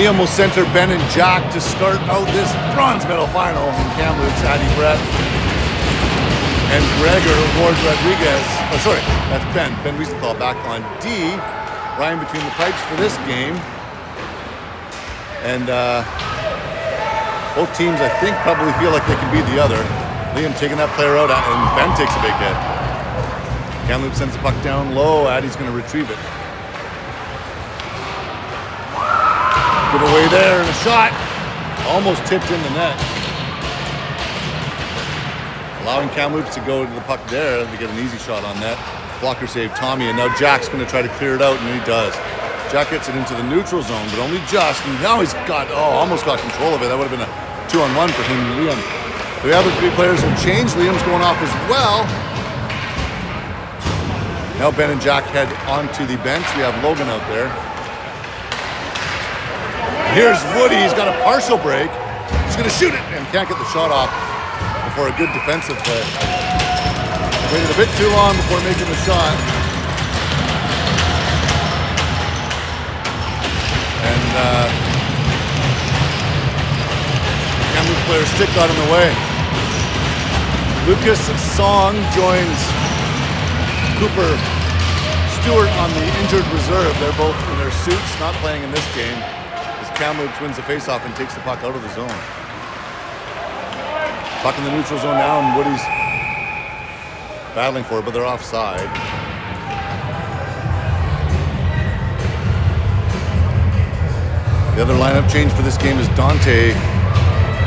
Liam will center Ben and Jack to start out this bronze medal final in Kamloops. Addy Brett and Gregor Ward Rodriguez. Oh, sorry, that's Ben. Ben Wiesenthal back on D. Ryan between the pipes for this game. And both teams, I think, probably feel like they can beat the other. Liam taking that player out, and Ben takes a big hit. Kamloops sends the puck down low. Addy's going to retrieve it. Give away there, and a shot. Almost tipped in the net. Allowing Kamloops to go to the puck there to get an easy shot on net. Blocker save Tommy, and now Jack's going to try to clear it out, and he does. Jack gets it into the neutral zone, but only just. And now he's got, almost got control of it. That would have been a 2-on-1 for him and Liam. The other three players have changed. Liam's going off as well. Now Ben and Jack head onto the bench. We have Logan out there. Here's Woody. He's got a partial break. He's going to shoot it and can't get the shot off before a good defensive play. Waited a bit too long before making the shot. And Kamloops player stick got in the way. Lucas Song joins Cooper Stewart on the injured reserve. They're both in their suits, not playing in this game. As Kamloops wins the faceoff and takes the puck out of the zone. Puck in the neutral zone now, and Woody's battling for it, but they're offside. The other lineup change for this game is Dante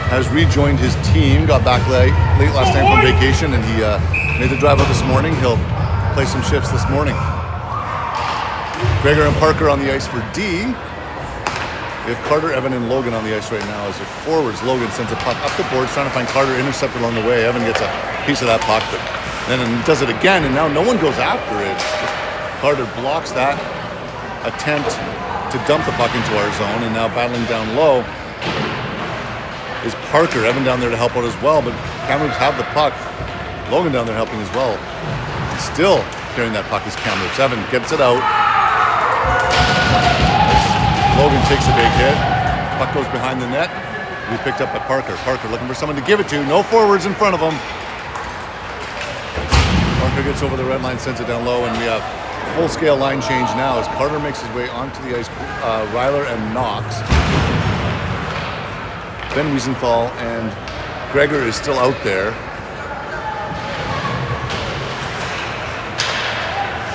has rejoined his team, got back late last night from vacation, and he made the drive out this morning. He'll play some shifts this morning. Gregor and Parker on the ice for D. We have Carter, Evan, and Logan on the ice right now as their forwards. Logan sends a puck up the boards, trying to find Carter, intercepted along the way. Evan gets a piece of that puck, but then does it again, and now no one goes after it. Carter blocks that attempt to dump the puck into our zone, and now battling down low is Parker. Evan down there to help out as well, but Kamloops have the puck. Logan down there helping as well. Still carrying that puck is Kamloops. Evan gets it out. Logan takes a big hit. Puck goes behind the net. We picked up by Parker. Parker looking for someone to give it to. No forwards in front of him. Parker gets over the red line, sends it down low, and we have full-scale line change now as Carter makes his way onto the ice. Ryler and Knox. Ben Wiesenthal and Gregor is still out there.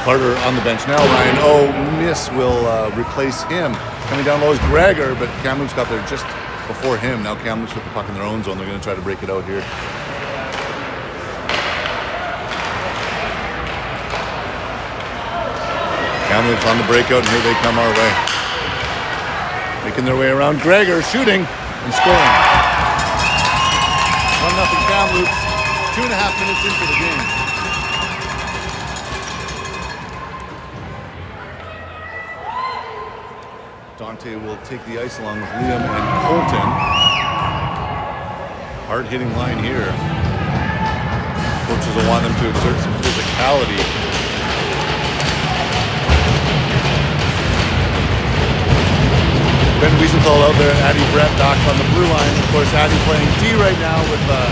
Carter on the bench now. Ryan Miss will replace him. Coming down low is Gregor, but Kamloops got there just before him. Now Kamloops with the puck in their own zone. They're going to try to break it out here. Kamloops on the breakout, and here they come our way. Making their way around. Gregor shooting and scoring. 1-0 Kamloops. 2.5 minutes into the game. Dante will take the ice along with Liam and Colton. Hard-hitting line here. Coaches will want them to exert some physicality. Ben Wiesenthal out there, Addy Brett back on the blue line. Of course, Addy playing D right now with the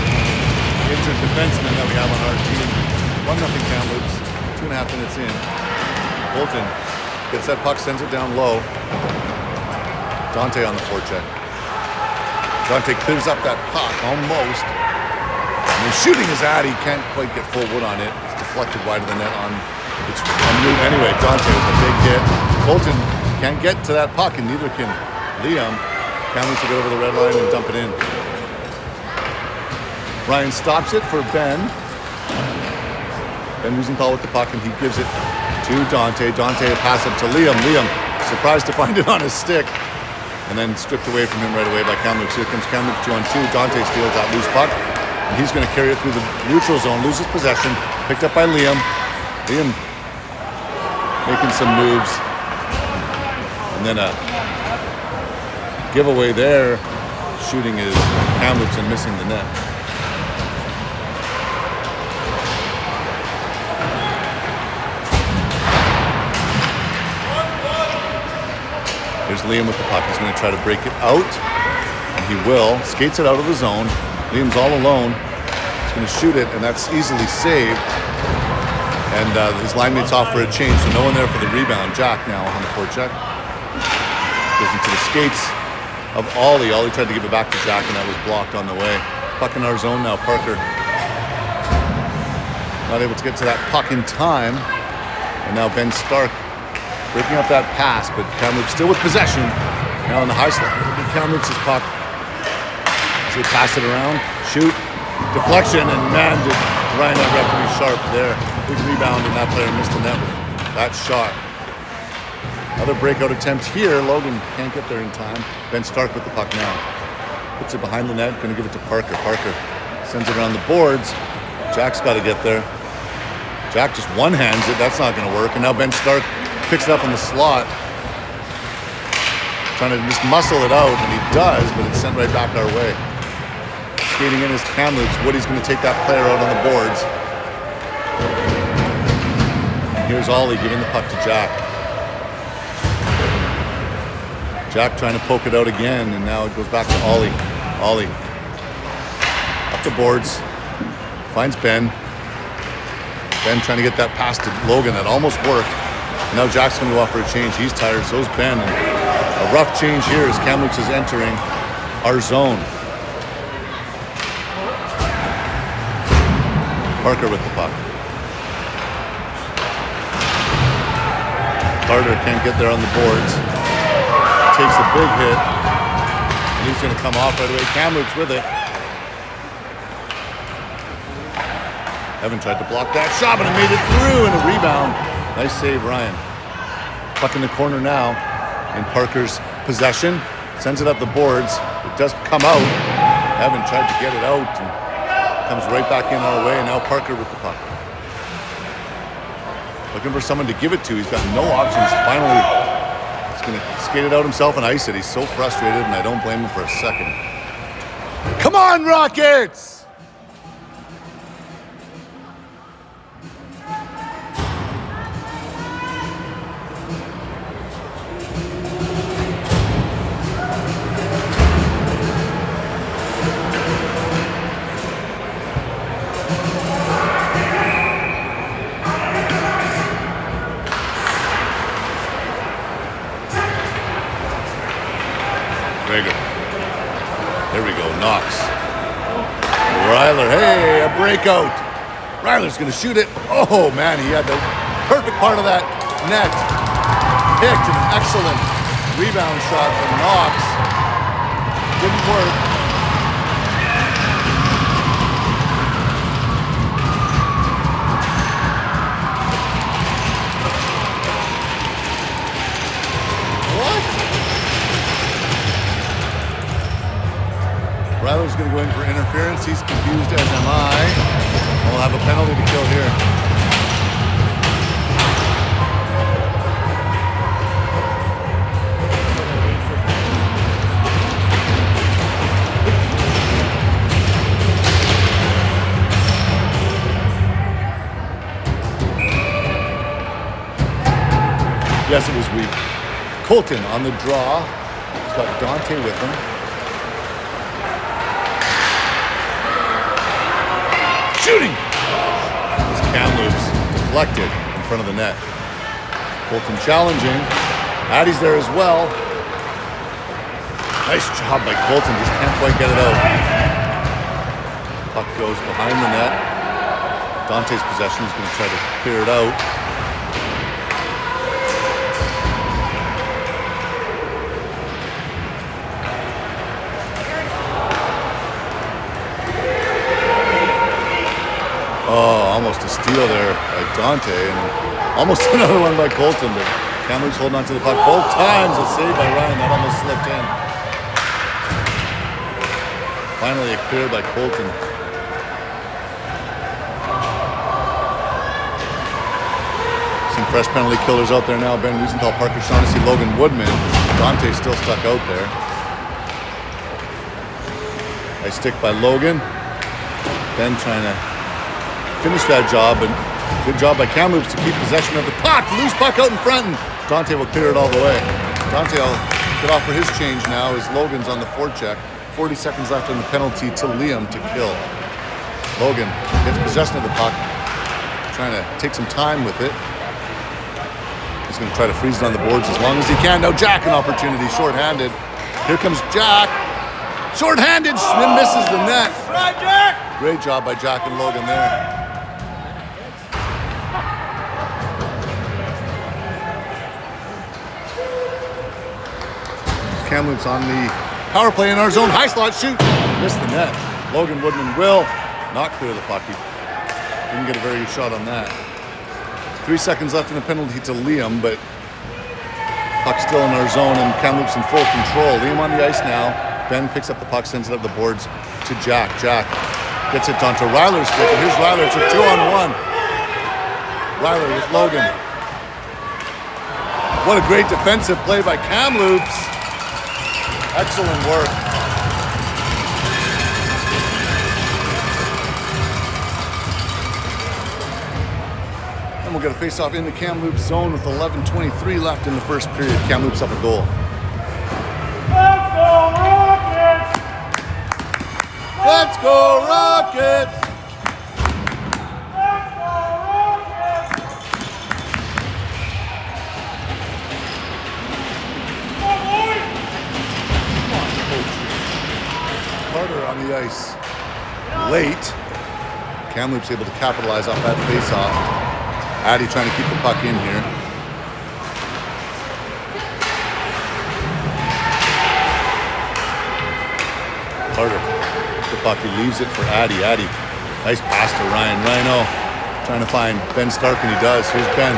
injured defenseman that we have on our team. 1-0 Kamloops, 2.5 minutes in. Colton gets that puck, sends it down low. Dante on the forecheck. Dante clears up that puck almost. And the shooting is Addy, can't quite get full wood on it. It's deflected wide of the net on its move. Anyway, Dante with a big hit. Colton can't get to that puck, and neither can Liam. Kamloops will get over the red line and dump it in. Ryan stops it for Ben. Ben Wiesenthal with the puck, and he gives it to Dante. Dante a pass up to Liam. Liam surprised to find it on his stick, and then stripped away from him right away by Kamloops. Here comes Kamloops 2-on-2. Dante steals that loose puck, and he's going to carry it through the neutral zone, loses possession, picked up by Liam. Liam making some moves, and then a giveaway there. Shooting is Kamloops and missing the net. Here's Liam with the puck. He's going to try to break it out, and he will. Skates it out of the zone. Liam's all alone. He's going to shoot it, and that's easily saved. And his line mate's off for a change, so no one there for the rebound. Jack now on the forecheck. Goes into the skates of Ollie. Ollie tried to give it back to Jack, and that was blocked on the way. Puck in our zone now. Parker not able to get to that puck in time. And now Ben Stark breaking up that pass, but Kamloops still with possession. Now on the high slot, it'll be Kamloops' puck. As they pass it around, shoot, deflection, and man, did Ryan ever have to be sharp there. Big rebound, and that player missed the net with that shot. Another breakout attempt here. Logan can't get there in time. Ben Stark with the puck now. Puts it behind the net, going to give it to Parker. Parker sends it around the boards. Jack's got to get there. Jack just one-hands it. That's not going to work. And now Ben Stark picks it up in the slot. Trying to just muscle it out, and he does, but it's sent right back our way. Skating in is Kamloops. Woody's going to take that player out on the boards. Here's Ollie giving the puck to Jack. Jack trying to poke it out again, and now it goes back to Ollie. Ollie up the boards. Finds Ben. Ben trying to get that pass to Logan. That almost worked. Now Jack's going to go off for a change. He's tired, so is Ben. And a rough change here as Kamloops is entering our zone. Parker with the puck. Carter can't get there on the boards. Takes a big hit. And he's going to come off right away. Kamloops with it. Evan tried to block that shot, but it made it through, and a rebound. Nice save, Ryan. Puck in the corner now in Parker's possession. Sends it up the boards. It does come out. Evan tried to get it out and comes right back in our way. And now Parker with the puck. Looking for someone to give it to. He's got no options. Finally, he's going to skate it out himself and ice it. He's so frustrated, and I don't blame him for a second. Come on, Rockets! There we go, Knox. Ryler, hey, a breakout. Ryler's going to shoot it. Oh, man, he had the perfect part of that net. Picked an excellent rebound shot from Knox. Didn't work. Ryler's going to go in for interference. He's confused, as am I. We'll have a penalty to kill here. Yes, it was weak. Colton on the draw. He's got Dante with him. Shooting! It's Kamloops deflected in front of the net. Colton challenging. Addie's there as well. Nice job by Colton, just can't quite get it out. Puck goes behind the net. Dante's possession, he's going to try to clear it out. Oh, almost a steal there by Dante, and almost another one by Colton, but Kamloops holding on to the puck both times. A save by Ryan, that almost slipped in. Finally a clear by Colton. Some fresh penalty killers out there now. Ben Wiesenthal, Parker Shaughnessy, Logan Woodman. Dante still stuck out there. Nice stick by Logan. Ben trying to finish that job, and good job by Kamloops to keep possession of the puck. Loose puck out in front, and Dante will clear it all the way. Dante will Get off for his change now as Logan's on the forecheck. 40 seconds left on the penalty to Liam to kill. Logan gets possession of the puck, trying to take some time with it. He's going to try to freeze it on the boards as long as he can. Now Jack, an opportunity, shorthanded. Here comes Jack. Shorthanded, misses the net. Great job by Jack and Logan there. Kamloops on the power play in our zone. High slot shoot. Missed the net. Logan Woodman will not clear the puck. He didn't get a very good shot on that. 3 seconds left in the penalty to Liam, but puck still in our zone and Kamloops in full control. Liam on the ice now. Ben picks up the puck, sends it up the boards to Jack. Jack gets it onto Ryler's stick, and here's Ryler. It's a 2-on-1. Ryler with Logan. What a great defensive play by Kamloops. Excellent work. And we'll get a face-off in the Kamloops zone with 11:23 left in the first period. Kamloops up a goal. Let's go Rockets! Let's go Rockets! Let's go Rockets! Come on, boys! Carter on the ice late. Kamloops able to capitalize off that face-off. Addy trying to keep the puck in here. Carter, the puck, he leaves it for Addy. Addy, nice pass to Ryan. Rhino trying to find Ben Stark, and he does. Here's Ben.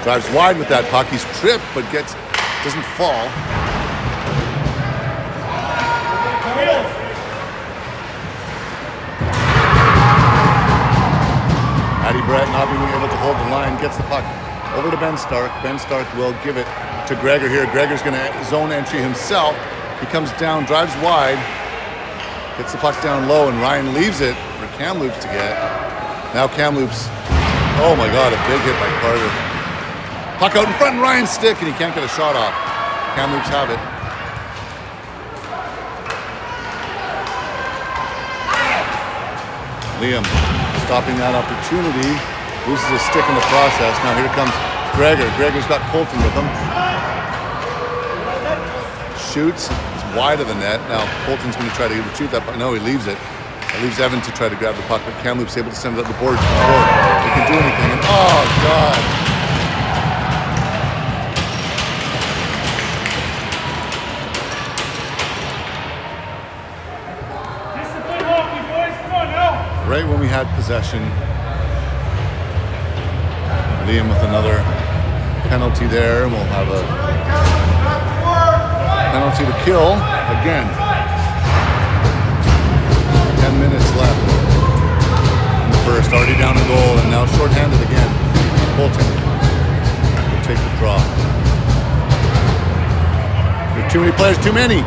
Drives wide with that puck. He's tripped, but doesn't fall. Addy Brett not being able to hold the line, gets the puck over to Ben Stark. Ben Stark will give it to Gregor here. Gregor's going to zone entry himself. He comes down, drives wide, gets the puck down low, and Ryan leaves it for Kamloops to get. Now Kamloops, oh my God, a big hit by Carter. Puck out in front, Ryan's stick, and he can't get a shot off. Kamloops have it. Liam stopping that opportunity, loses his stick in the process. Now here comes Gregor. Gregor's got Colton with him. Shoots, it's wide of the net. Now Colton's going to try to retrieve that, but no, he leaves it. It leaves Evan to try to grab the puck, but Kamloops able to send it up the boards before they can do anything. And oh God! Discipline hockey, boys. Come on now. Right when we had possession, Liam with another penalty there, and we'll have a penalty to kill again. 10 minutes left in the first, already down a goal, and now shorthanded again. Colton will take the draw. There are too many players, too many.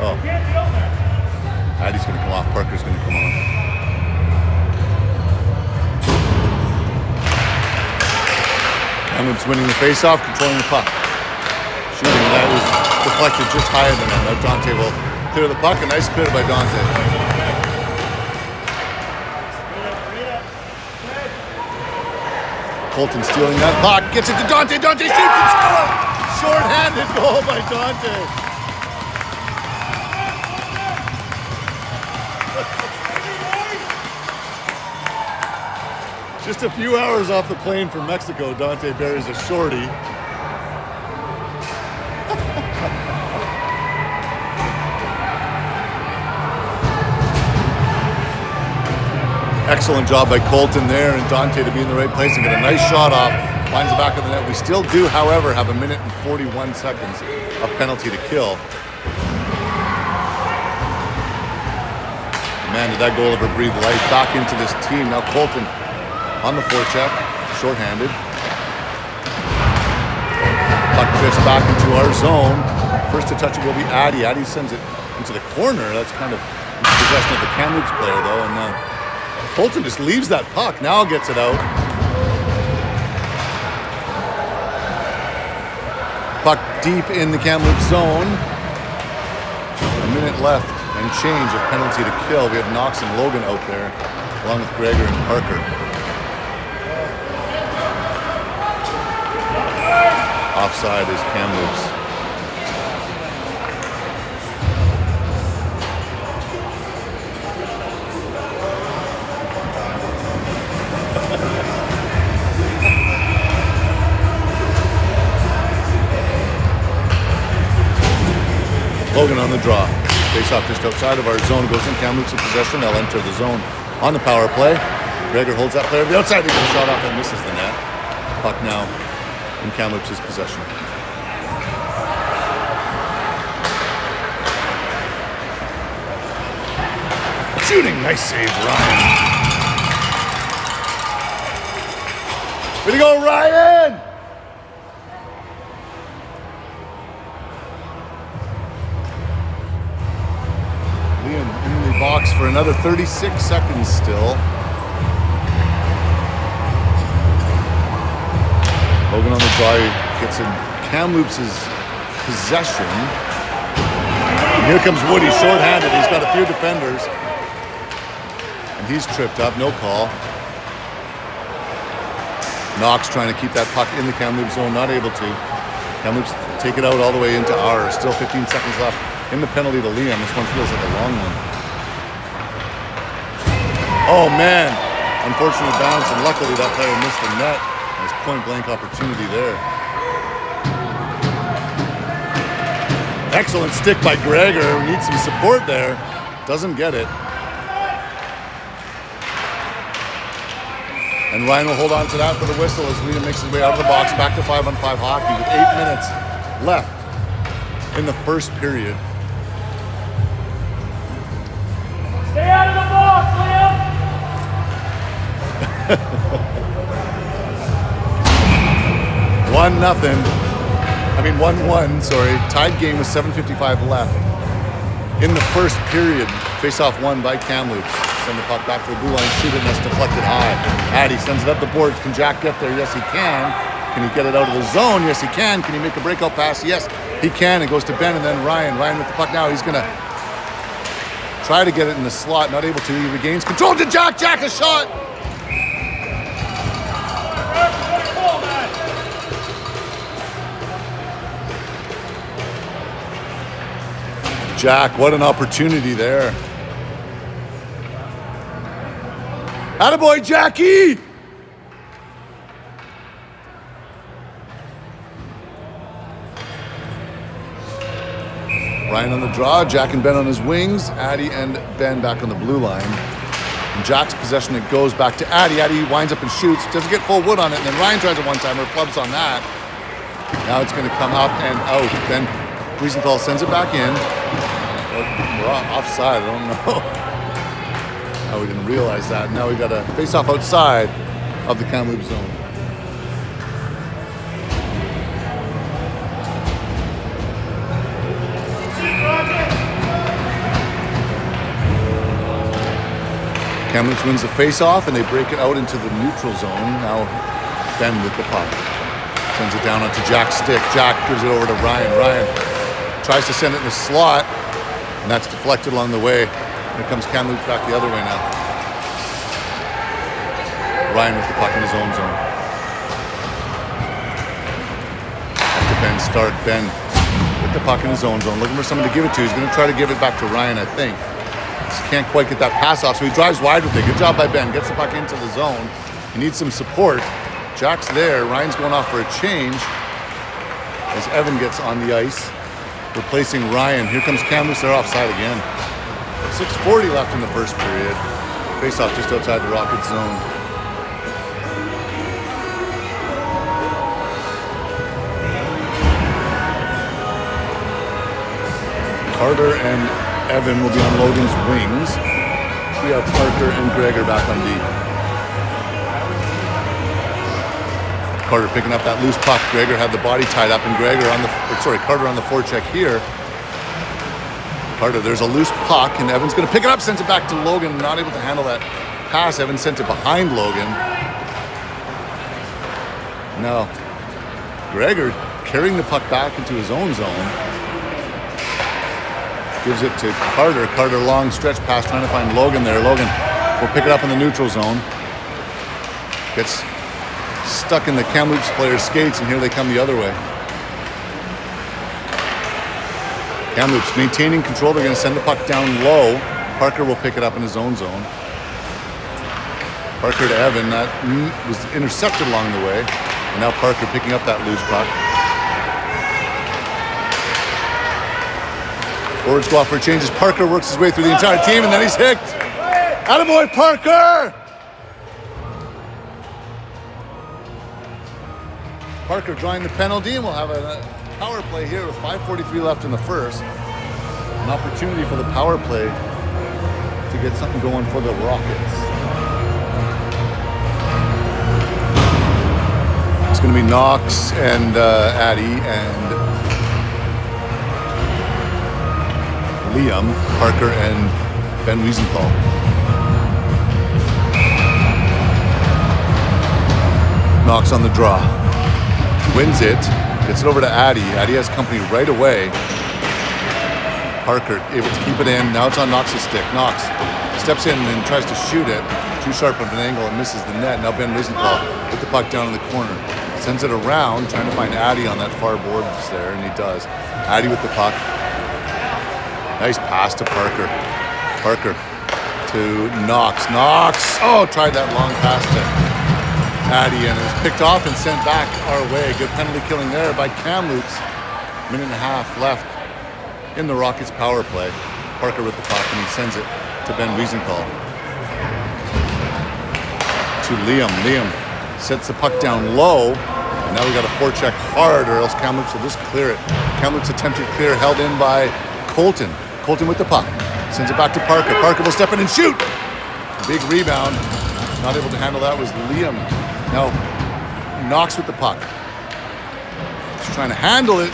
Oh. Addy's going to come off, Parker's going to come on. Kamloops winning the face-off, controlling the puck. Shooting, that was deflected just higher than that. Now Dante will clear the puck. A nice clear by Dante. Colton stealing that puck, gets it to Dante. Dante shoots and scores! Short-handed goal by Dante. Just a few hours off the plane from Mexico, Dante buries a shorty. Excellent job by Colton there, and Dante to be in the right place and get a nice shot off. Finds the back of the net. We still do, however, have 1 minute and 41 seconds of penalty to kill. Man, did that goal ever breathe life back into this team. Now Colton on the forecheck, shorthanded. Puck drifts back into our zone. First to touch it will be Addy. Addy sends it into the corner. That's kind of possession of the Kamloops player, though, and Colton just leaves that puck. Now gets it out. Puck deep in the Kamloops zone. A minute left and change of penalty to kill. We have Knox and Logan out there, along with Gregor and Parker. Offside is Kamloops. Logan on the draw. Face off just outside of our zone. Goes in Kamloops in possession. They'll enter the zone on the power play. Gregor holds that player to the outside. He gets a shot off and misses the net. Puck now in Kamloops' possession. Shooting. Nice save, Ryan. Way to go, Ryan! In the box for another 36 seconds still. Logan on the draw, gets in Kamloops' possession. And here comes Woody, short-handed. He's got a few defenders. And he's tripped up, no call. Knox trying to keep that puck in the Kamloops zone, not able to. Kamloops take it out all the way into ours. Still 15 seconds left. In the penalty to Liam. This one feels like a long one. Oh man, unfortunate bounce, and luckily that player missed the net. Nice point blank opportunity there. Excellent stick by Gregor. Needs some support there. Doesn't get it. And Ryan will hold on to that for the whistle as Liam makes his way out of the box. Back to 5-on-5 hockey with 8 minutes left in the first period. Stay out of the box, Liam! 1-1, sorry. Tied game with 7:55 left. In the first period, face-off won by Kamloops. Send the puck back to the blue line, shoot it, and that's deflected high. Addy sends it up the boards. Can Jack get there? Yes, he can. Can he get it out of the zone? Yes, he can. Can he make a breakout pass? Yes, he can. It goes to Ben and then Ryan. Ryan with the puck now. He's going to try to get it in the slot. Not able to. He regains control to Jack. Jack, a shot. Jack, what an opportunity there. Attaboy, Jackie! Ryan on the draw, Jack and Ben on his wings, Addy and Ben back on the blue line. In Jack's possession, it goes back to Addy. Addy winds up and shoots, doesn't get full wood on it, and then Ryan tries a one-timer, flubs on that. Now it's gonna come up and out. Then Wiesenthal sends it back in. We're offside, I don't know. Oh, we didn't realize that. Now we got a face-off outside of the Kamloops zone. Kamloops wins the face-off and they break it out into the neutral zone. Now Ben with the puck. Sends it down onto Jack's stick. Jack gives it over to Ryan. Ryan tries to send it in the slot, and that's deflected along the way. Here comes Kamloops back the other way now. Ryan with the puck in his own zone. After Ben Stark, Ben with the puck in his own zone, looking for someone to give it to. He's going to try to give it back to Ryan, I think. Just can't quite get that pass off, so he drives wide with it. Good job by Ben. Gets the puck into the zone. He needs some support. Jack's there. Ryan's going off for a change as Evan gets on the ice, replacing Ryan. Here comes Kamloops. They're offside again. 6:40 left in the first period. Face-off just outside the Rocket zone. Carter and Evan will be on Logan's wings. We have Parker and Gregor back on D. Carter picking up that loose puck. Gregor had the body tied up, and Carter on the forecheck here. Carter, there's a loose puck, and Evan's going to pick it up, sends it back to Logan. Not able to handle that pass. Evan sent it behind Logan. No. Gregor carrying the puck back into his own zone. Gives it to Carter. Carter, long stretch pass, trying to find Logan there. Logan will pick it up in the neutral zone. Gets stuck in the Kamloops player's skates, and here they come the other way. Kamloops maintaining control. They're going to send the puck down low. Parker will pick it up in his own zone. Parker to Evan. That was intercepted along the way. And now Parker picking up that loose puck. Forwards go off for changes. Parker works his way through the entire team, and then he's hit. Attaboy, Parker! Parker drawing the penalty, and we'll have a power play here with 5:43 left in the first. An opportunity for the power play to get something going for the Rockets. It's going to be Knox and Addy and Liam, Parker, and Ben Wiesenthal. Knox on the draw. Wins it. Gets it over to Addy. Addy has company right away. Parker able to keep it in. Now it's on Knox's stick. Knox steps in and tries to shoot it. Too sharp of an angle and misses the net. Now Ben Wiesenthal with the puck down in the corner. Sends it around, trying to find Addy on that far board there, and he does. Addy with the puck. Nice pass to Parker. Parker to Knox. Knox! Oh, tried that long pass to Addy, and it was picked off and sent back our way. Good penalty killing there by Kamloops. Minute and a half left in the Rockets power play. Parker with the puck, and he sends it to Ben Wiesenthal. To Liam. Liam sets the puck down low, and now we got to forecheck hard, or else Kamloops will just clear it. Kamloops attempted clear, held in by Colton. Colton with the puck. Sends it back to Parker. Parker will step in and shoot. Big rebound. Not able to handle that was Liam. Now, Knox with the puck. He's trying to handle it.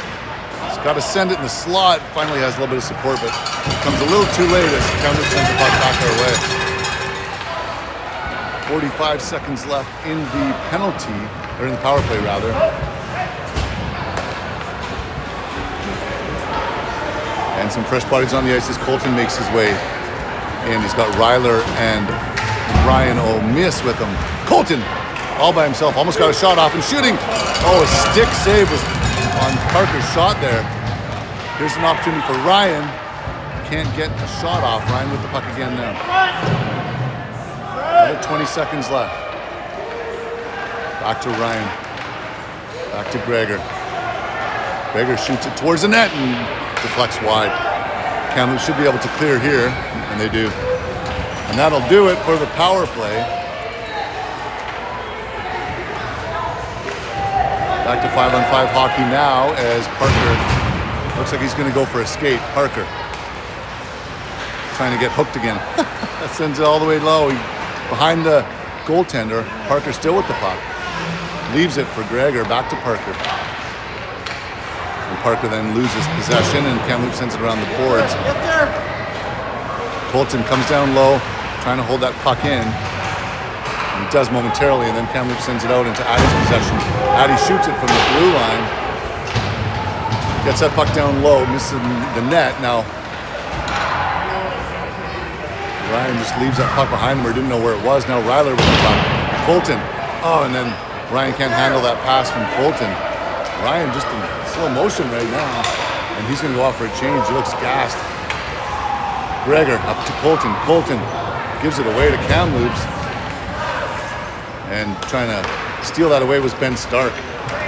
He's got to send it in the slot. Finally has a little bit of support, but it comes a little too late as Kamloops sends the puck back our way. 45 seconds left in the penalty, or in the power play rather. And some fresh bodies on the ice as Colton makes his way in. He's got Ryler and Ryan O'Miss with him. Colton, all by himself, almost got a shot off and shooting. Oh, a stick save was on Parker's shot there. Here's an opportunity for Ryan. Can't get a shot off. Ryan with the puck again now. Another 20 seconds left. Back to Ryan. Back to Gregor. Gregor shoots it towards the net and deflects wide. Kamloops should be able to clear here, and they do. And that'll do it for the power play. Back to 5-on-5 hockey now as Parker looks like he's going to go for a skate. Parker trying to get hooked again. That sends it all the way low. Behind the goaltender. Parker still with the puck. Leaves it for Gregor. Back to Parker. And Parker then loses possession, and Kamloops sends it around the boards. Get there. Colton comes down low, trying to hold that puck in. And he does momentarily, and then Kamloops sends it out into Addy's possession. Addy shoots it from the blue line. Gets that puck down low, missing the net. Now, Ryan just leaves that puck behind him, or didn't know where it was. Now Ryler with the puck. Colton. Oh, and then Ryan can't handle that pass from Colton. Ryan just in slow motion right now, and he's going to go off for a change. He looks gassed. Gregor up to Colton. Colton gives it away to Kamloops, and trying to steal that away was Ben Stark.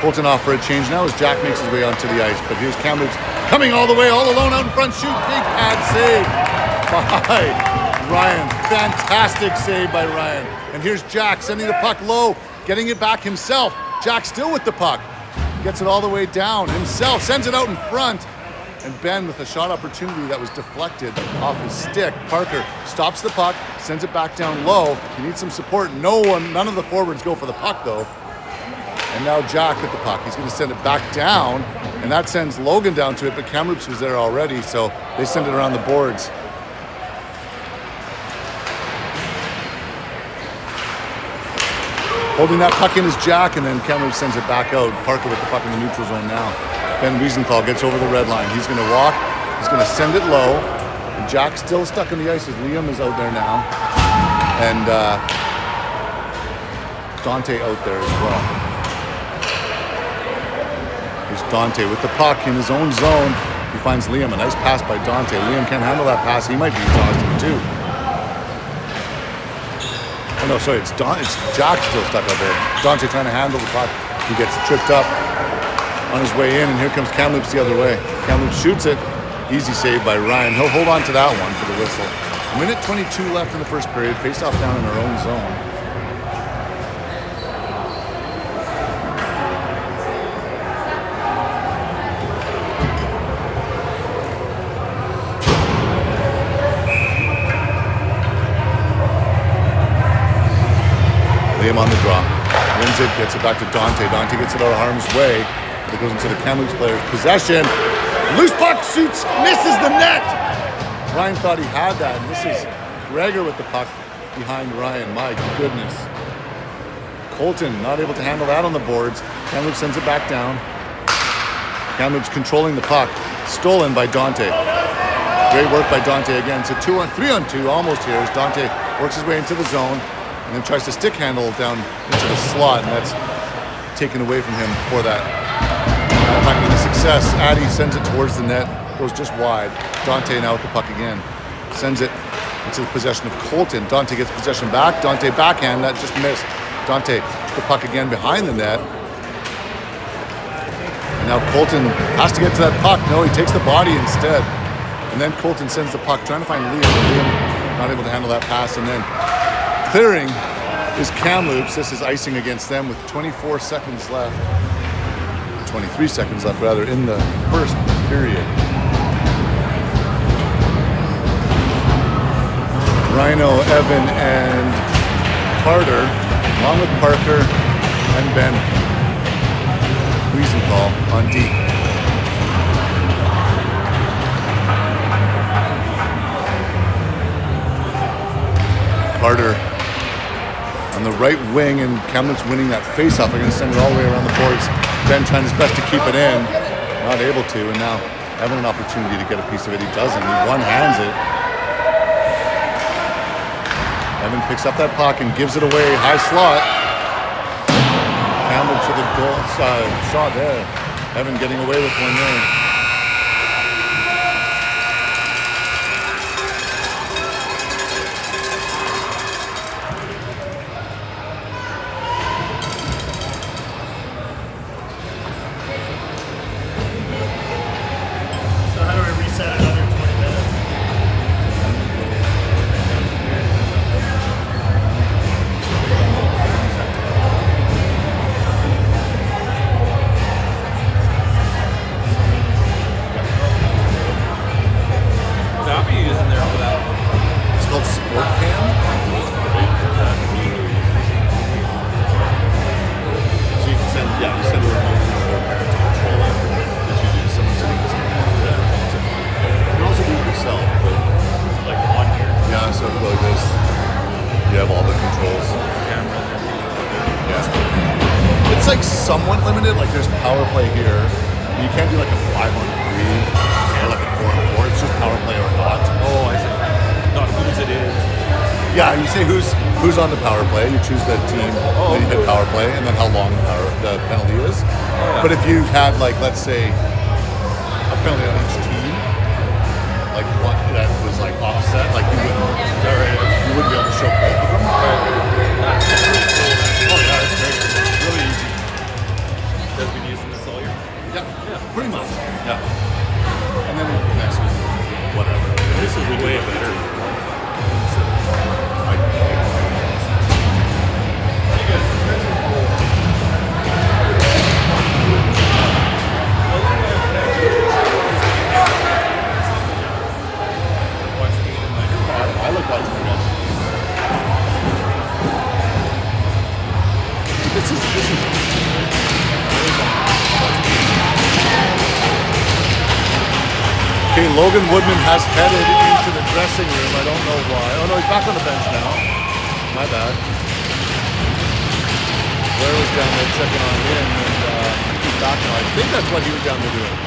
Colton off for a change now as Jack makes his way onto the ice, but here's Kamloops coming all the way, all alone out in front. Shoot, big pad save by Ryan. Fantastic save by Ryan. And here's Jack sending the puck low, getting it back himself. Jack still with the puck. Gets it all the way down himself, sends it out in front. And Ben with a shot opportunity that was deflected off his stick. Parker stops the puck, sends it back down low. He needs some support. None of the forwards go for the puck though. And now Jack with the puck. He's going to send it back down, and that sends Logan down to it, but Kamloops was there already, so they send it around the boards. Holding that puck in is Jack, and then Kamloops sends it back out. Parker with the puck in the neutral zone now. Ben Wiesenthal gets over the red line. He's going to walk. He's going to send it low. And Jack's still stuck on the ice as Liam is out there now. And Dante out there as well. Here's Dante with the puck in his own zone. He finds Liam. A nice pass by Dante. Liam can't handle that pass. He might be exhausted too. Oh no, sorry, it's Jack still stuck out there. Dante trying to handle the puck. He gets tripped up on his way in, and here comes Kamloops the other way. Kamloops shoots it. Easy save by Ryan. He'll hold on to that one for the whistle. A minute 22 left in the first period. Face off down in our own zone. Liam on the draw. Wins it, gets it back to Dante. Dante gets it out of harm's way. It goes into the Kamloops player's possession. Loose puck, shoots, misses the net. Ryan thought he had that. And this is Gregor with the puck behind Ryan. My goodness. Colton not able to handle that on the boards. Kamloops sends it back down. Kamloops controlling the puck. Stolen by Dante. Great work by Dante again. It's a 3-on-2 almost here as Dante works his way into the zone and then tries to stick handle down into the slot, and that's taken away from him for that. Not finding the success. Addy sends it towards the net, goes just wide. Dante now with the puck again. Sends it into the possession of Colton. Dante gets possession back. Dante backhand, that just missed. Dante the puck again behind the net. And now Colton has to get to that puck. No, he takes the body instead. And then Colton sends the puck, trying to find Liam. Liam not able to handle that pass, and then clearing is Kamloops. This is icing against them with 24 seconds left. 23 seconds left, rather, in the first period. Rhino, Evan, and Carter, along with Parker and Ben Wiesenthal on D. Carter on the right wing, and Kamloops winning that face-off. They're going to send it all the way around the boards. Ben trying his best to keep it in, not able to, and now having an opportunity to get a piece of it. He doesn't. He one-hands it. Evan picks up that puck and gives it away. High slot. Kamloops with a goal shot there. Evan getting away with one there. SportCam? So you can send, you send a remote to a parent to control it. It's usually someone sitting this camera. You can also do it yourself, but Like on here. yeah, so like this, you have all the controls. Camera. Yeah. It's like somewhat limited, like there's power play here. You can't do like a 5-on-3 or like a 4-on-4. It's just power play or not. Oh, I see. Not whose it is. Yeah, you say who's on the power play. You choose the team, then you hit power play, and then how long the penalty is. Yeah. But if you had, like, let's say, a penalty on each team, like one that was like offset, like you wouldn't be able to show both of them. Oh yeah, it's great. It's really easy. You guys been using this all year? Yeah, pretty much. Yeah. And then next week, whatever. This is way better. I look watching the guys. This is. Okay, Logan Woodman has headed into the dressing room. I don't know why. Oh no, he's back on the bench now. My bad. Blair was down there checking on him, and he's back now. I think that's what he was down there doing.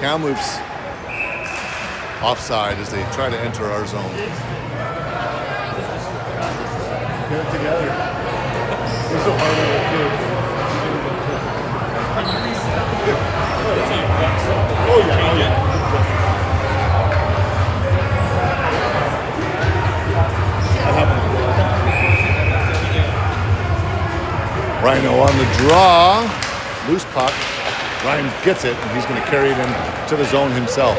Kamloops offside as they try to enter our zone. Get it together. It's so hard to get. Oh yeah. Rhino on the draw, loose puck. Ryan gets it, and he's going to carry it in to the zone himself.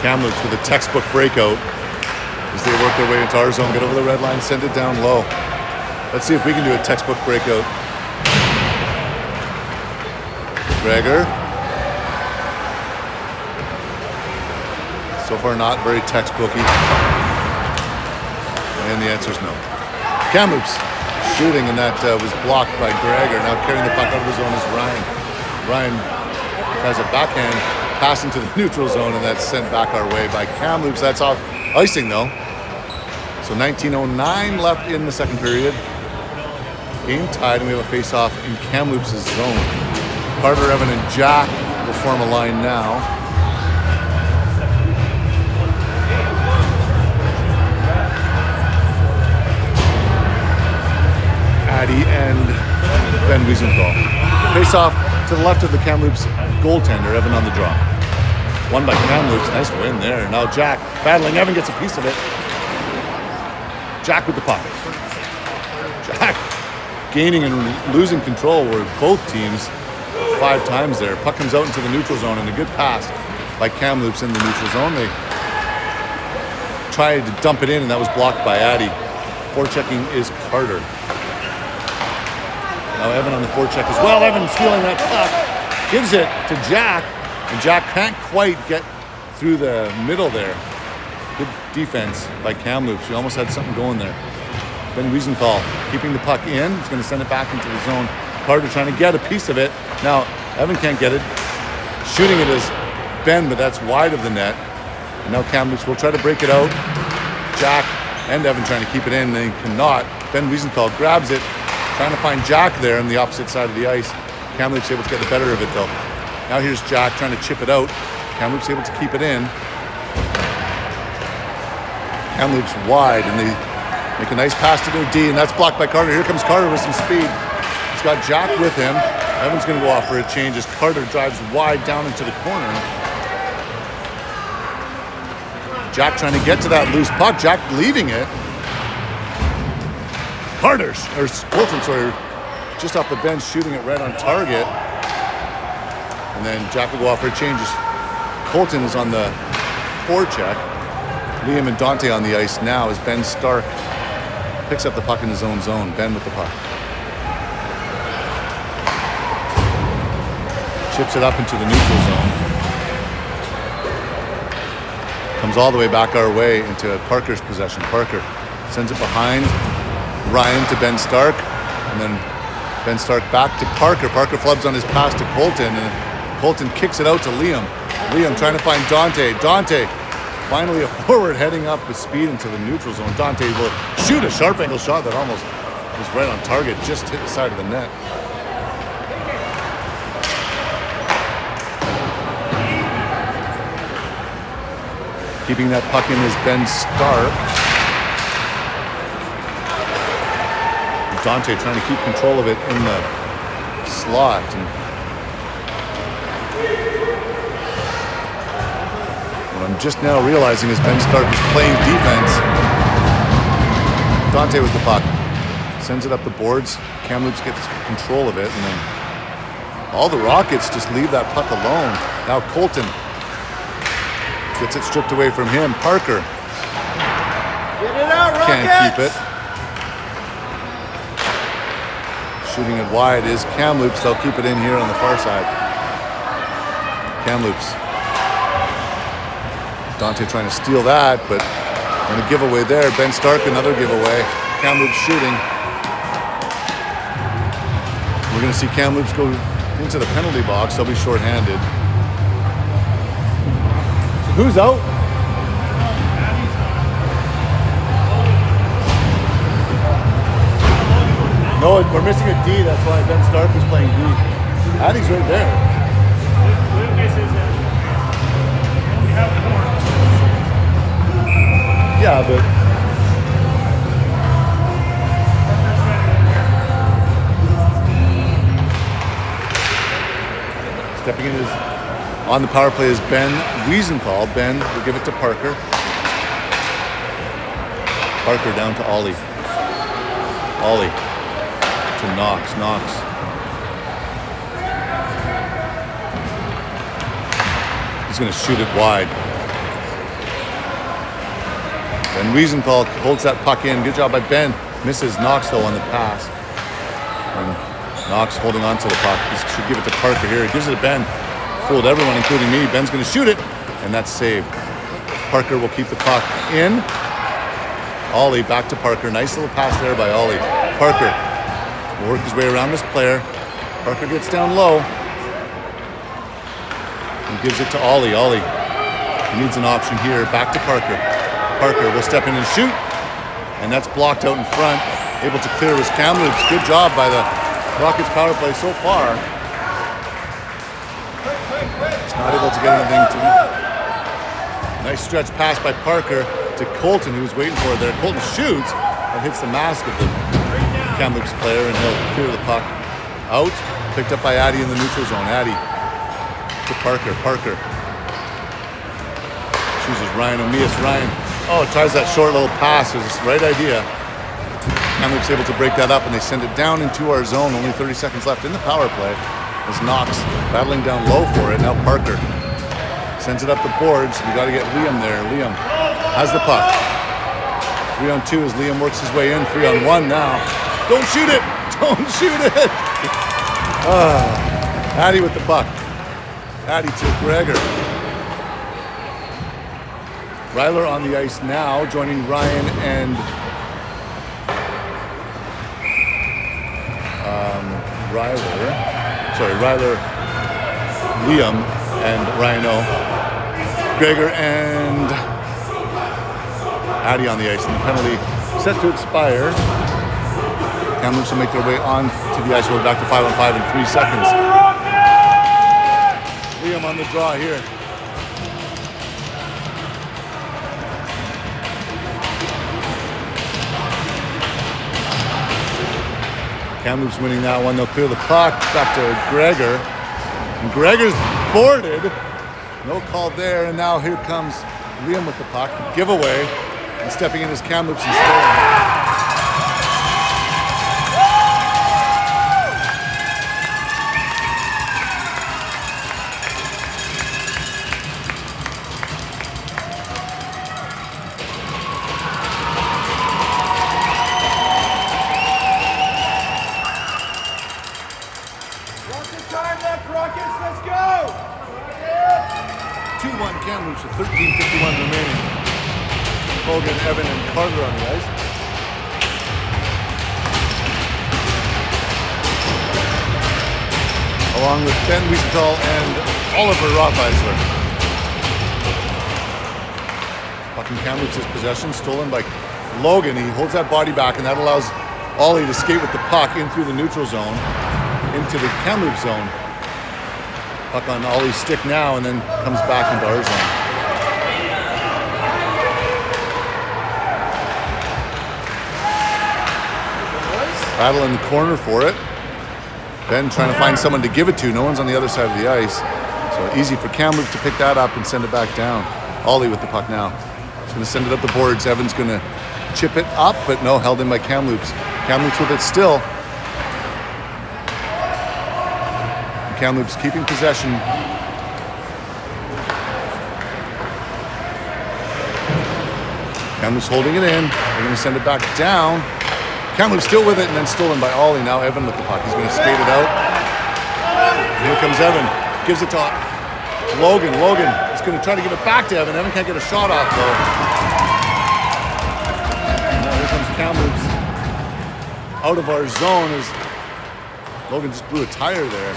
Kamloops with a textbook breakout as they work their way into our zone, get over the red line, send it down low. Let's see if we can do a textbook breakout. Gregor. So far not very textbooky. And the answer is no. Kamloops shooting, and that was blocked by Gregor. Now carrying the puck out of the zone is Ryan. Ryan has a backhand pass into the neutral zone, and that's sent back our way by Kamloops. That's off icing though. So 19:09 left in the second period. Game tied, and we have a face-off in Kamloops' zone. Carter, Evan, and Jack will form a line now. Addy and Ben Wiesenthal. Face off to the left of the Kamloops goaltender, Evan on the draw. Won by Kamloops, nice win there. Now Jack battling, Evan gets a piece of it. Jack with the puck. Jack gaining and losing control were both teams 5 times there. Puck comes out into the neutral zone, and a good pass by Kamloops in the neutral zone. They tried to dump it in, and that was blocked by Addy. Forechecking is Carter. Now Evan on the forecheck as well. Evan stealing that puck, gives it to Jack, and Jack can't quite get through the middle there. Good defense by Kamloops. We almost had something going there. Ben Wiesenthal keeping the puck in. He's going to send it back into the zone. Carter trying to get a piece of it. Now Evan can't get it. Shooting it is Ben, but that's wide of the net. And now Kamloops will try to break it out. Jack and Evan trying to keep it in. They cannot. Ben Wiesenthal grabs it, trying to find Jack there on the opposite side of the ice. Kamloops able to get the better of it though. Now here's Jack trying to chip it out. Kamloops able to keep it in. Kamloops wide, and they make a nice pass to their D, and that's blocked by Carter. Here comes Carter with some speed. He's got Jack with him. Evan's going to go off for a change as Carter drives wide down into the corner. Jack trying to get to that loose puck. Jack leaving it. Colton, just off the bench, shooting it right on target. And then Jack will go off for a change as Colton is on the forecheck. Liam and Dante on the ice now as Ben Stark picks up the puck in his own zone. Ben with the puck. Chips it up into the neutral zone. Comes all the way back our way into Parker's possession. Parker sends it behind Ryan to Ben Stark, and then Ben Stark back to Parker. Parker flubs on his pass to Colton, and Colton kicks it out to Liam. Liam trying to find Dante. Dante finally a forward heading up with speed into the neutral zone. Dante will shoot a sharp angle shot that almost was right on target, just hit the side of the net. Keeping that puck in is Ben Stark. Dante trying to keep control of it in the slot. And what I'm just now realizing is Ben Stark is playing defense. Dante with the puck. Sends it up the boards. Kamloops gets control of it, and then all the Rockets just leave that puck alone. Now Colton gets it stripped away from him. Parker get it out, Rockets! Can't keep it. Shooting it wide is Kamloops. They'll keep it in here on the far side. Kamloops. Dante trying to steal that, but on a giveaway there. Ben Stark, another giveaway. Kamloops shooting. We're going to see Kamloops go into the penalty box. They'll be shorthanded. Who's out? No, we're missing a D. That's why Ben Stark is playing D. Addie's right there. Yeah, but stepping in is on the power play is Ben Wiesenthal. Ben will give it to Parker. Parker down to Ollie. Ollie to Knox. Knox. He's going to shoot it wide. Ben Wiesenthal holds that puck in. Good job by Ben. Misses Knox though on the pass. And Knox holding on to the puck. He should give it to Parker here. He gives it to Ben. Fooled everyone, including me. Ben's going to shoot it, and that's saved. Parker will keep the puck in. Ollie back to Parker. Nice little pass there by Ollie. Parker will work his way around this player. Parker gets down low and gives it to Ollie. Ollie, he needs an option here. Back to Parker. Parker will step in and shoot, and that's blocked out in front. Able to clear was Kamloops. Good job by the Rockets power play so far. It's not able to get anything to. Nice stretch pass by Parker to Colton, who was waiting for it there. Colton shoots and hits the mask of the Kamloops player, and he'll clear the puck out. Picked up by Addie in the neutral zone. Addie to Parker. Parker chooses Ryan O'Meas. Ryan, tries that short little pass. It was the right idea. Kamloops able to break that up, and they send it down into our zone. Only 30 seconds left in the power play as Knox battling down low for it. Now Parker sends it up the boards. We got to get Liam there. Liam has the puck. 3-on-2 as Liam works his way in. 3-on-1 now. Don't shoot it! Don't shoot it! Addie with the puck. Addie to Gregor. Ryler on the ice now, joining Ryan and Ryler, Liam, and Ryan O. Gregor and Addie on the ice, and the penalty set to expire. Kamloops will make their way on to the ice. We're back to 5-on-5 in 3 seconds. Liam on the draw here. Kamloops winning that one. They'll clear the puck back to Gregor. And Gregor's boarded. No call there. And now here comes Liam with the puck. Giveaway. And stepping in is Kamloops and scoring. Kamloops with 13:51 remaining. Hogan, Evan, and Carter on the ice. Along with Ben Wiesenthal and Oliver Rothheisler. Puck in Kamloops' possession, stolen by Logan. He holds that body back, and that allows Ollie to skate with the puck in through the neutral zone into the Kamloops zone. Puck on Ollie's stick now, and then comes back into our zone. Battle in the corner for it. Ben trying to find someone to give it to. No one's on the other side of the ice. So easy for Kamloops to pick that up and send it back down. Ollie with the puck now. He's going to send it up the boards. Evan's going to chip it up, but no, held in by Kamloops. Kamloops with it still. Kamloops keeping possession. Kamloops holding it in. They're going to send it back down. Kamloops still with it, and then stolen by Ollie. Now Evan with the puck. He's going to skate it out. Here comes Evan. Gives it to Logan. Logan is going to try to give it back to Evan. Evan can't get a shot off, though. Now here comes Kamloops out of our zone as Logan just blew a tire there.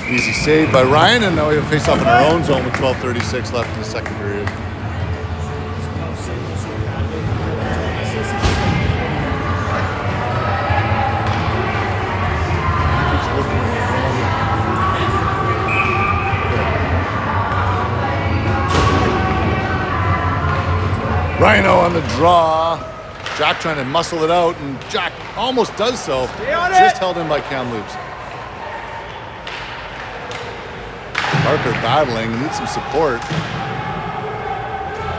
Easy save by Ryan, and now we have a face-off in our own zone with 12:36 left in the second period. Rhino on the draw. Jack trying to muscle it out, and Jack almost does so. Just held in by Kamloops. Parker battling, needs some support.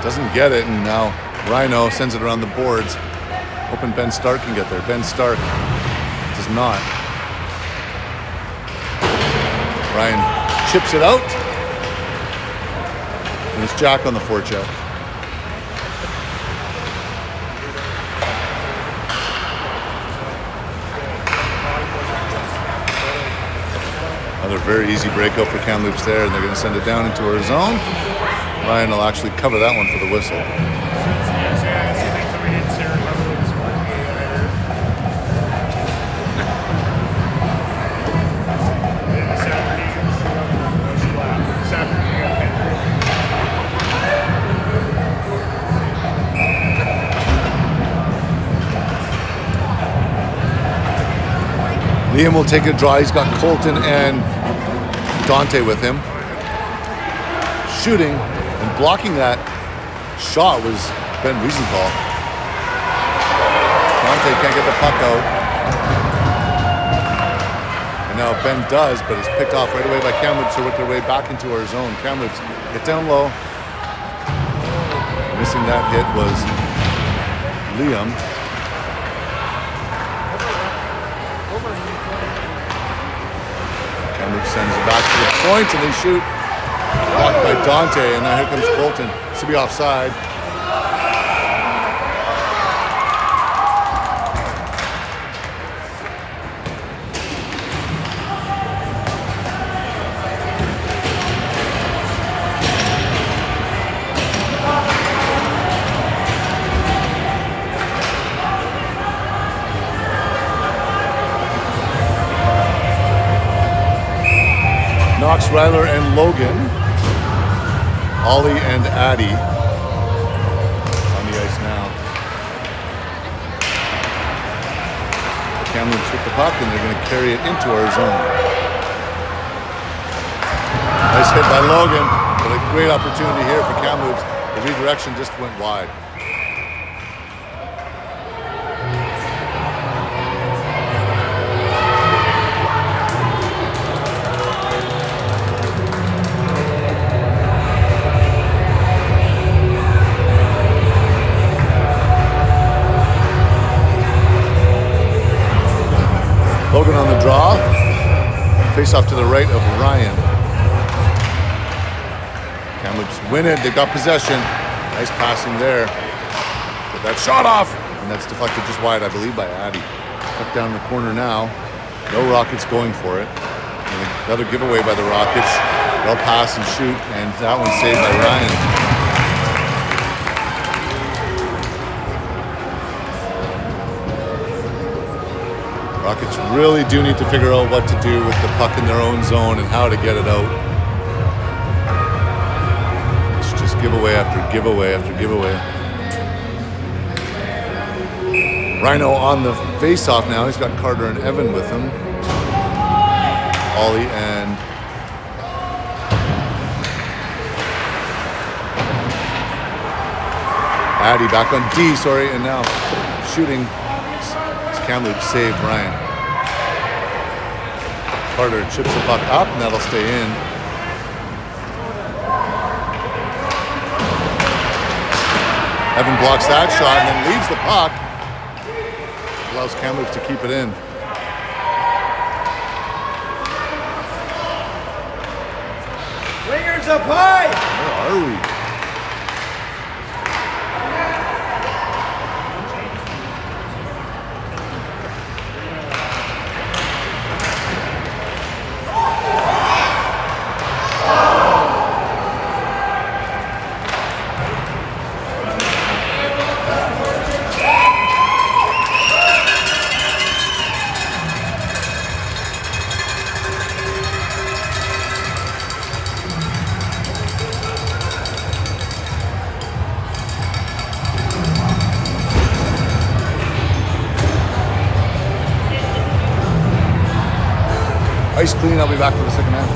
Doesn't get it, and now Rhino sends it around the boards. Hoping Ben Stark can get there. Ben Stark does not. Ryan chips it out. And it's Jack on the forecheck. Another very easy breakout for Kamloops there, and they're going to send it down into our zone. Ryan will actually cover that one for the whistle. Liam will take a draw. He's got Colton and Dante with him. Shooting and blocking that shot was Ben Wiesenthal. Dante can't get the puck out. And now Ben does, but it's picked off right away by Kamloops, who work their way back into our zone. Kamloops get down low. Missing that hit was Liam. Kamloops sends it back to the point, and they shoot. Blocked by Dante, and now here comes Colton. This will be offside. Knox, Ryler, and Logan. Ollie and Addy on the ice now. Kamloops with the puck, and they're going to carry it into our zone. Nice hit by Logan, but a great opportunity here for Kamloops. The redirection just went wide. Logan on the draw. Face off to the right of Ryan. Kamloops win it. They got possession. Nice passing there. Get that shot off. And that's deflected just wide, I believe, by Addy. Up down the corner now. No Rockets going for it. And another giveaway by the Rockets. They'll pass and shoot. And that one's saved by Ryan. Rockets really do need to figure out what to do with the puck in their own zone and how to get it out. It's just giveaway after giveaway after giveaway. Rhino on the face-off now. He's got Carter and Evan with him. Ollie and Addy back on D, sorry, and now shooting. Kamloops saved Ryan. Carter chips the puck up, and that'll stay in. Evan blocks that shot and then leaves the puck. Allows Kamloops to keep it in. Wingers up high! Where are we? Ice clean, I'll be back for the second half.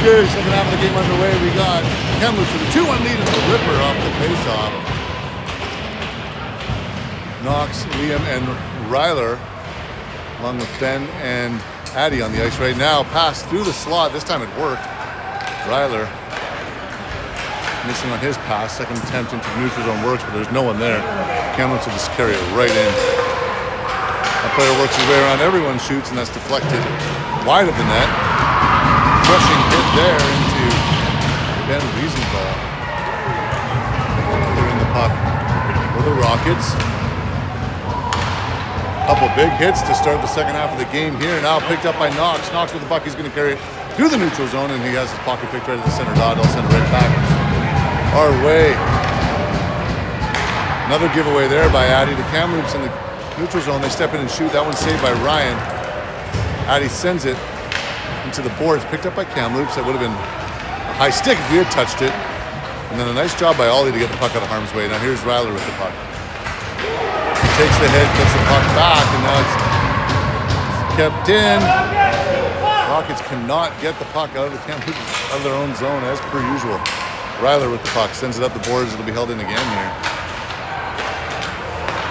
good. Second half of the game underway. We got Kamloops with a 2-1 lead in the Ripper off the face-off. Knox, Liam, and Ryler, along with Ben and Addy on the ice right now. Pass through the slot. This time it worked. Ryler missing on his pass. Second attempt into the neutral zone works, but there's no one there. Kamloops will just carry it right in. That player works his way around. Everyone shoots, and that's deflected wide of the net. Crushing hit there into Ben Wiesenthal. Clearing the puck for the Rockets. Couple big hits to start the second half of the game here. Now picked up by Knox. Knox with the puck. He's going to carry it through the neutral zone, and he has his pocket picked right at the center dot. I'll send it right back our way. Another giveaway there by Addy to Kamloops in the neutral zone. They step in and shoot. That one's saved by Ryan. Addy sends it into the boards. Picked up by Kamloops. That would have been a high stick if we had touched it. And then a nice job by Ollie to get the puck out of harm's way. Now here's Ryler with the puck. Takes the hit, gets the puck back, and now it's kept in. Rockets cannot get the puck out of the Kamloops of their own zone as per usual. Ryler with the puck sends it up the boards. It'll be held in again here.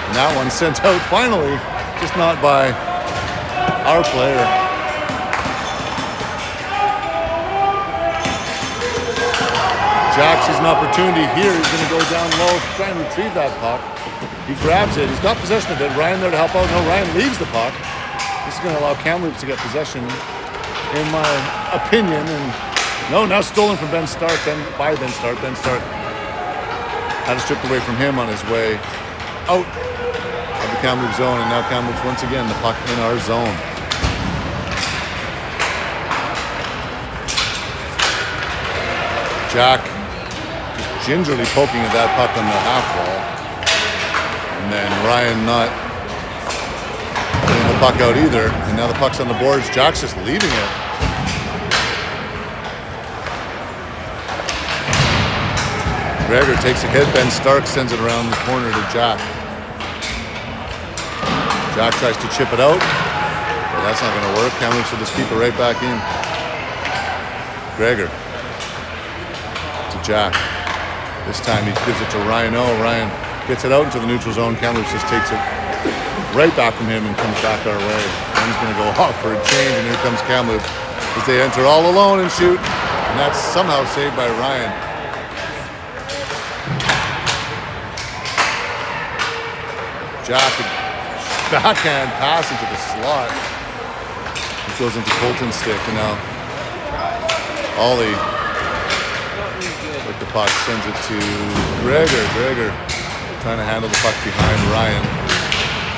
And that one sent out finally, just not by our player. Jack sees an opportunity here. He's going to go down low to try and retrieve that puck. He grabs it. He's got possession of it. Ryan there to help out. No, Ryan leaves the puck. This is going to allow Kamloops to get possession, in my opinion. And no, now stolen from Ben Stark. By Ben Stark. Ben Stark had it stripped away from him on his way out of the Kamloops zone. And now Kamloops once again the puck in our zone. Jack gingerly poking at that puck on the half wall. And then Ryan not getting the puck out either. And now the puck's on the boards. Jack's just leaving it. Gregor takes a hit. Ben Stark sends it around the corner to Jack. Jack tries to chip it out. But that's not going to work. Kamloops will just keep it right back in. Gregor to Jack. This time he gives it to Ryan O. Ryan gets it out into the neutral zone. Kamloops just takes it right back from him and comes back our way. Ben's going to go off for a change, and here comes Kamloops as they enter all alone and shoot. And that's somehow saved by Ryan. Jack, backhand pass into the slot. It goes into Colton's stick, and now Ollie with the puck sends it to Gregor. Gregor trying to handle the puck behind Ryan.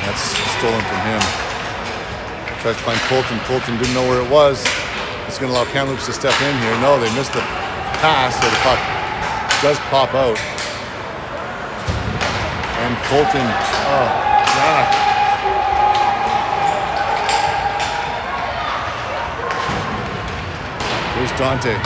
That's stolen from him. Tries to find Colton. Colton didn't know where it was. It's going to allow Kamloops to step in here. No, they missed the pass, so the puck does pop out. And Colton, oh, God. Here's Dante.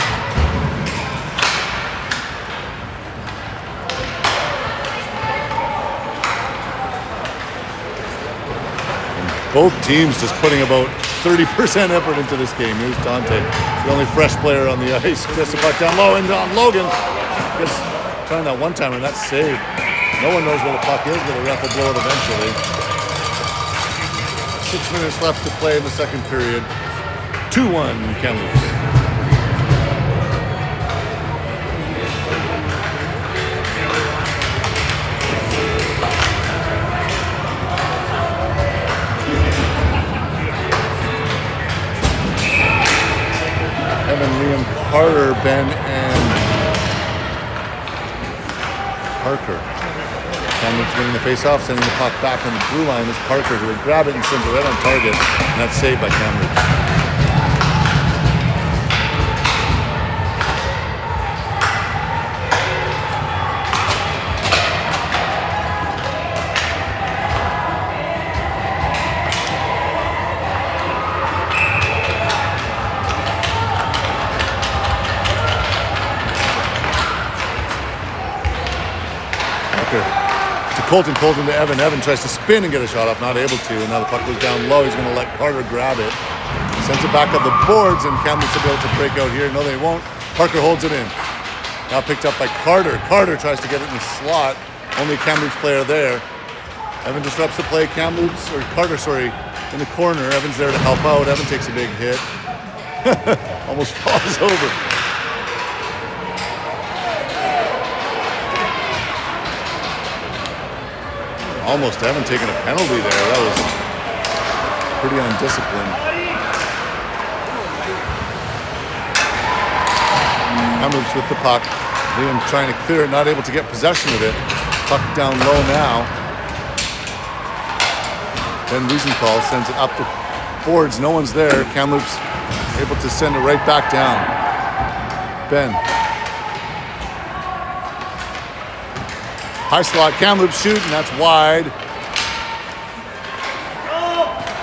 Both teams just putting about 30% effort into this game. Here's Dante, the only fresh player on the ice. Gets the puck down low, and Logan gets trying that one-timer, and that's saved. No one knows where the puck is, but the ref will blow it eventually. 6 minutes left to play in the second period. 2-1 Kamloops. Evan, Liam, Carter, Ben, and Parker. Kamloops winning the face-off, sending the puck back on the blue line. Is Parker who would grab it and send it right on target, and that's saved by Kamloops. Colton to Evan. Evan tries to spin and get a shot off, not able to. And now the puck goes down low. He's going to let Carter grab it. Sends it back up the boards, and Kamloops will be able to break out here. No, they won't. Parker holds it in. Now picked up by Carter. Carter tries to get it in the slot. Only Kamloops player there. Evan disrupts the play. Kamloops, or Carter, sorry, in the corner. Evan's there to help out. Evan takes a big hit. Almost falls over. Almost Evan taking a penalty there. That was pretty undisciplined. Kamloops with the puck. Liam trying to clear it, not able to get possession of it. Puck down low now. Ben Wiesenthal sends it up the boards. No one's there. Kamloops able to send it right back down. Ben. High slot. Kamloops shooting. That's wide.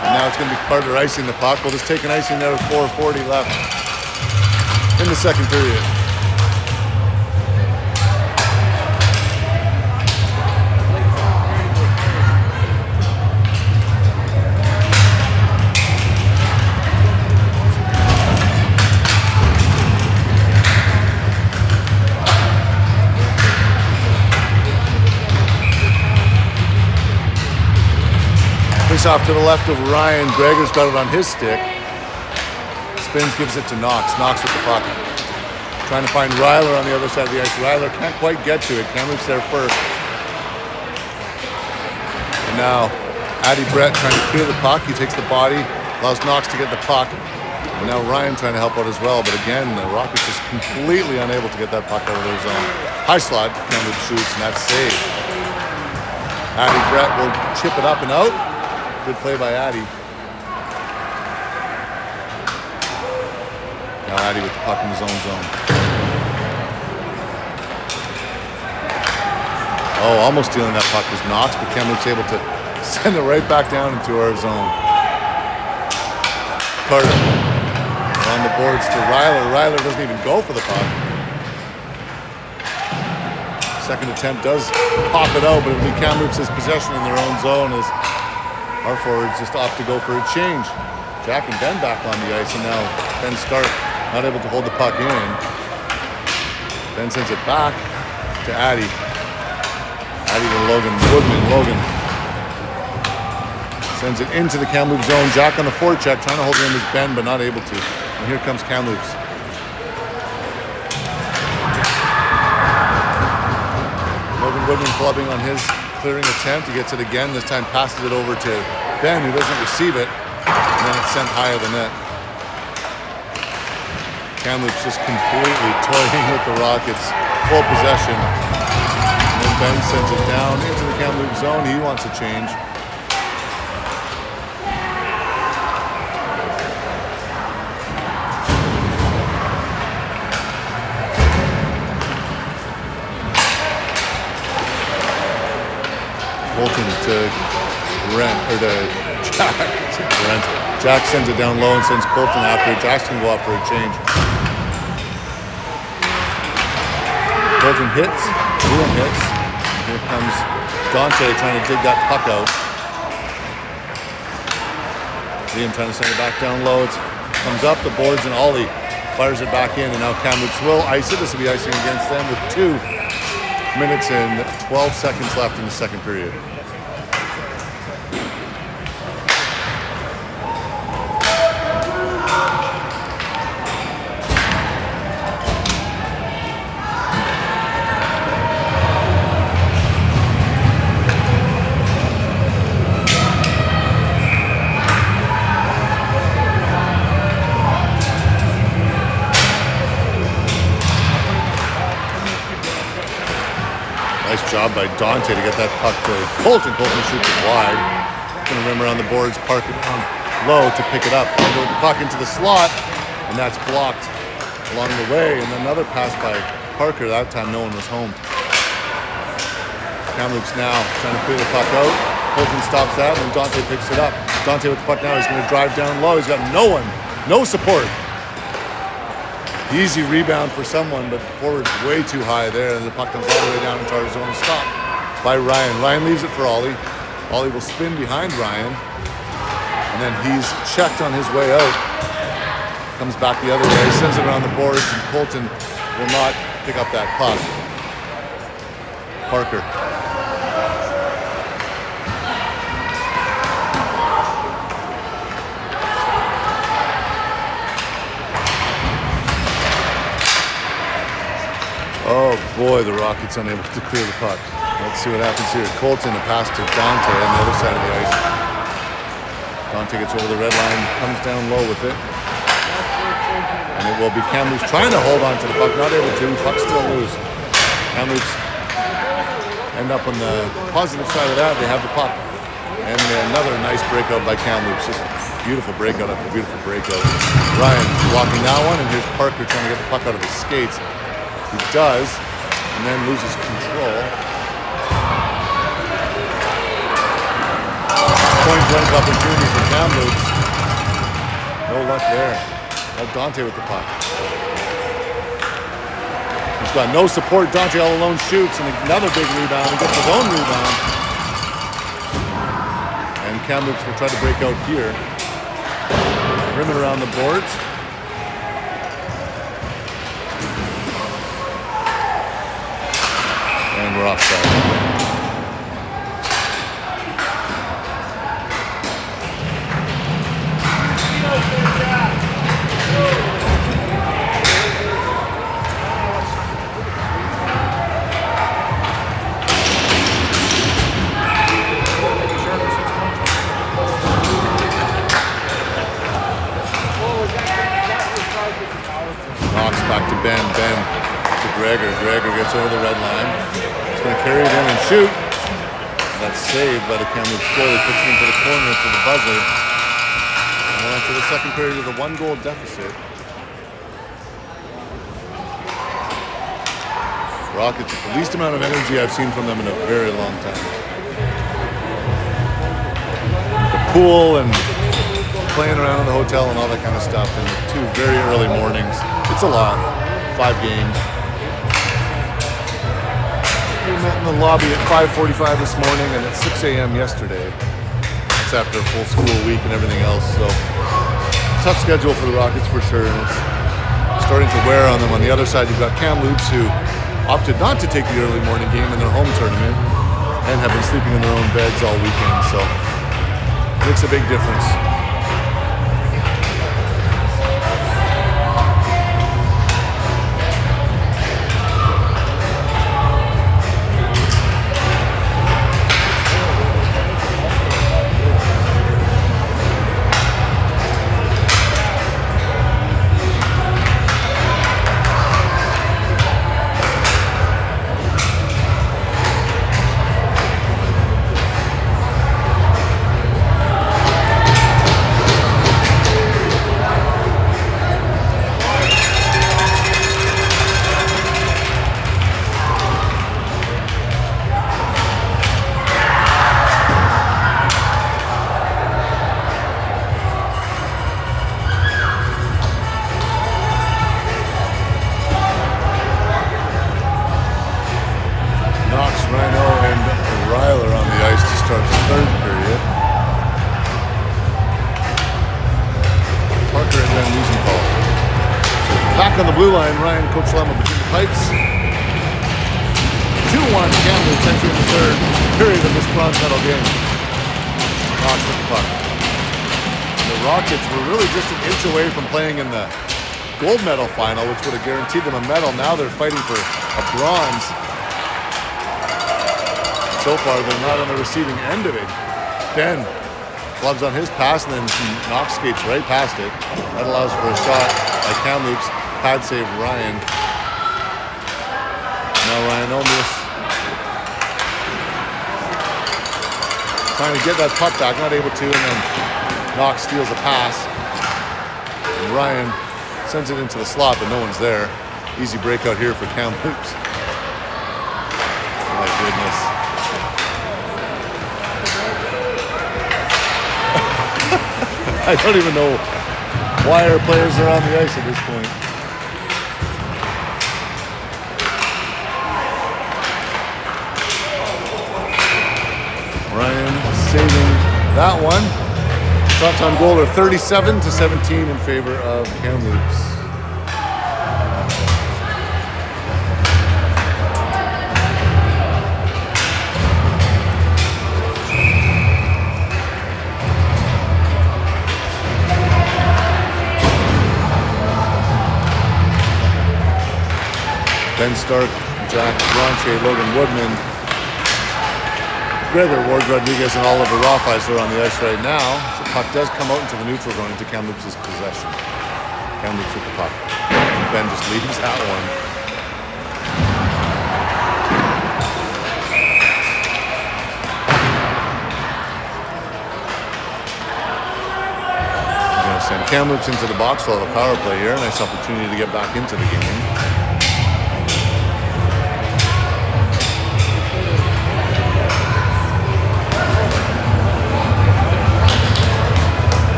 And now it's going to be Carter icing the puck. We'll just take an icing there with 4:40 left in the second period. Off to the left of Ryan. Gregor's got it on his stick. Spins, gives it to Knox. Knox with the puck. Trying to find Ryler on the other side of the ice. Ryler can't quite get to it. Kamloops there first. And now Addy Brett trying to clear the puck. He takes the body, allows Knox to get the puck. And now Ryan trying to help out as well. But again, the Rockets just completely unable to get that puck out of their zone. High slot. Kamloops shoots, and that's saved. Addy Brett will chip it up and out. Good play by Addy. Now Addy with the puck in his own zone. Oh, almost stealing that puck was Knox, but Kamloops able to send it right back down into our zone. Carter on the boards to Ryler. Ryler doesn't even go for the puck. Second attempt does pop it out, but it'll be Kamloops' possession in their own zone as our forwards just opt to go for a change. Jack and Ben back on the ice, and now Ben Stark not able to hold the puck in. Ben sends it back to Addy. Addy to Logan Woodman. Logan sends it into the Kamloops zone. Jack on the forecheck, trying to hold it in with Ben, but not able to. And here comes Kamloops. Logan Woodman clubbing on his clearing attempt. He gets it again. This time passes it over to Ben, who doesn't receive it. And then it's sent high of the net. Kamloops just completely toying with the Rockets. Full possession. And then Ben sends it down into the Kamloops zone. He wants a change. Colton to Brent, or to Jack. Brent. Jack sends it down low and sends Colton after. Jack's going to go out for a change. Colton hits. Liam hits. Here comes Dante trying to dig that puck out. Liam trying to send it back down low. It comes up the boards, and Ollie fires it back in. And now Kamloops will ice it. This will be icing against them with 2 minutes and 12 seconds left in the second period. Nice job by Dante to get that puck to Colton. Colton shoots it wide. Going to rim around the boards, park it down low to pick it up. Go with the puck into the slot, and that's blocked along the way. And another pass by Parker. That time no one was home. Kamloops now trying to clear the puck out. Colton stops that, and Dante picks it up. Dante with the puck now. He's going to drive down low. He's got no one, no support. Easy rebound for someone, but forward's way too high there, and the puck comes all the way down into our zone. Stop by Ryan. Ryan leaves it for Ollie. Ollie will spin behind Ryan. And then he's checked on his way out. Comes back the other way, sends it around the boards, and Colton will not pick up that puck. Parker. Oh boy, the Rockets unable to clear the puck. Let's see what happens here. Colton, a pass to Dante on the other side of the ice. Dante gets over the red line, comes down low with it. And it will be Kamloops trying to hold on to the puck, not able to. Puck still loose. Kamloops end up on the positive side of that. They have the puck. And another nice breakout by Kamloops. Just beautiful breakout after beautiful breakout. Ryan blocking that one, and here's Parker trying to get the puck out of his skates. He does, and then loses control. Point blank opportunity for Kamloops. No luck there. Now Dante with the puck. He's got no support. Dante all alone shoots, and another big rebound. He gets his own rebound. And Kamloops will try to break out here. Rimming around the boards. And we're offside. Knox back to Ben. Ben to Gregor. Gregor gets over the red line. He's going to carry it in and shoot. That's saved by the Kamloops goalie. Puts it into the corner for the buzzer. And we're into the second period with a 1-goal deficit. Rockets with the least amount of energy I've seen from them in a very long time. The pool and playing around in the hotel and all that kind of stuff in the 2 very early mornings. It's a lot. 5 games. We met in the lobby at 5:45 this morning and at 6 a.m. yesterday. That's after a full school week and everything else. So tough schedule for the Rockets for sure, and it's starting to wear on them. On the other side, you've got Kamloops, who opted not to take the early morning game in their home tournament and have been sleeping in their own beds all weekend. So it makes a big difference. Back on the blue line, Ryan Coach Lema between the pipes. 2-1 Kamloops entering the third period of this bronze medal game. Knox with the puck. The Rockets were really just an inch away from playing in the gold medal final, which would have guaranteed them a medal. Now they're fighting for a bronze. So far, they're not on the receiving end of it. Ben clubs on his pass, and then Knox skates right past it. That allows for a shot by Kamloops. Pad save Ryan. Now Ryan Olmis trying to get that puck back, not able to, and then Knox steals a pass. And Ryan sends it into the slot, but no one's there. Easy breakout here for Kamloops. My goodness. I don't even know why our players are on the ice at this point. Ryan saving that one. Shots on goal are 37-17 in favor of Kamloops. Ben Stark, Jack Blanche, Logan Woodman, Gregor Ward Rodriguez, and Oliver Rothweiss are on the ice right now. So the puck does come out into the neutral zone into Kamloops' possession. Kamloops with the puck. Ben just leaves that one. We're going to send Kamloops into the box. We'll have a power play here. Nice opportunity to get back into the game.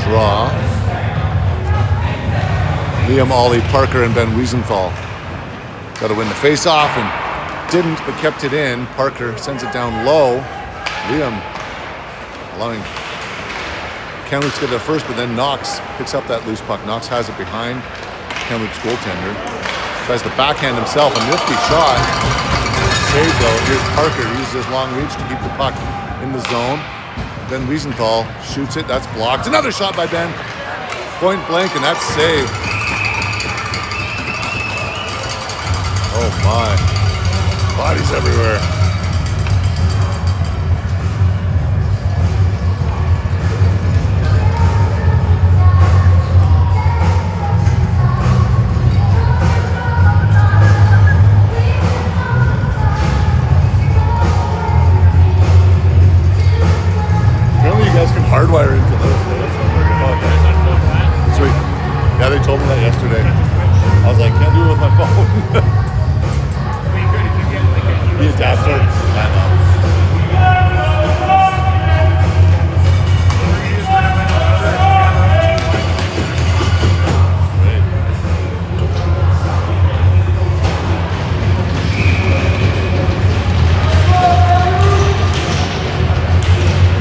Draw. Liam, Ollie, Parker, and Ben Wiesenthal. Got to win the face-off and didn't, but kept it in. Parker sends it down low. Liam allowing Kamloops to get there first, but then Knox picks up that loose puck. Knox has it behind Kamloops goaltender. Tries to backhand himself. A nifty shot. Save though. Here's Parker. He uses his long reach to keep the puck in the zone. Ben Wiesenthal shoots it. That's blocked. Another shot by Ben. Point blank, and that's saved. Oh my. Bodies everywhere. Hardwire into those. Sweet. Yeah, they told me that yesterday. I was like, can't do it with my phone. The adapter. I know.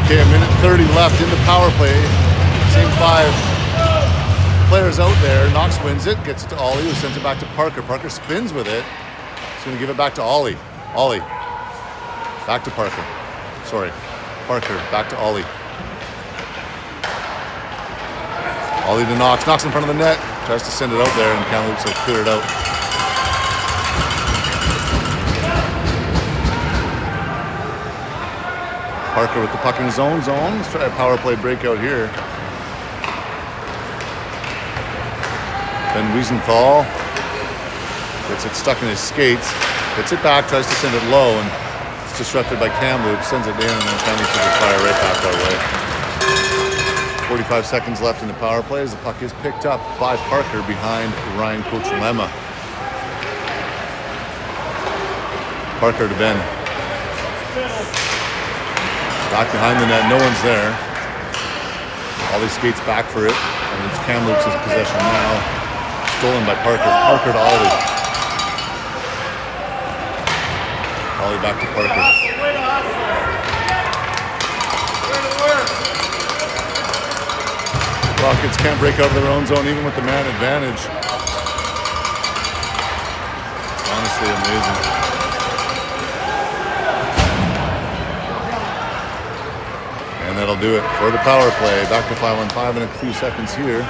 Okay, a minute 30 left in the power play. Same 5 players out there. Knox wins it, gets it to Ollie, who sends it back to Parker. Parker spins with it. He's going to give it back to Ollie. Ollie. Back to Parker. Sorry. Parker, back to Ollie. Ollie to Knox. Knox in front of the net. Tries to send it out there, and Kamloops will clear it out. Parker with the puck in his own zone. Let's try a power play breakout here. Ben Wiesenthal gets it stuck in his skates. Gets it back, tries to send it low, and it's disrupted by Kamloops. Sends it in, and then Kamloops will fire right back our way. 45 seconds left in the power play as the puck is picked up by Parker behind Ryan Cochelema. Parker to Ben. Back behind the net, no one's there. Ollie skates back for it, and it's Kamloops' possession now. Stolen by Parker. Parker to Ollie. Ollie back to Parker. Rockets can't break out of their own zone even with the man advantage. Honestly amazing. And that'll do it for the power play. Back to 5-on-5 in a few seconds here.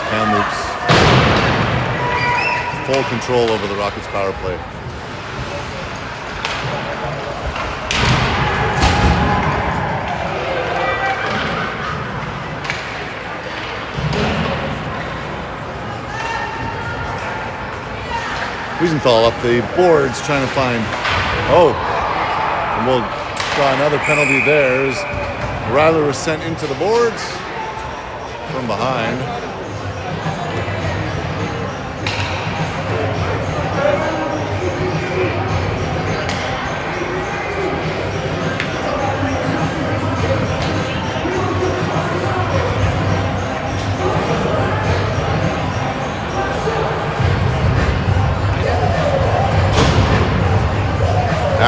Kamloops full control over the Rockets power play. Wiesenthal up the boards trying to find. Oh, and we'll draw another penalty there. Ryler was sent into the boards from behind.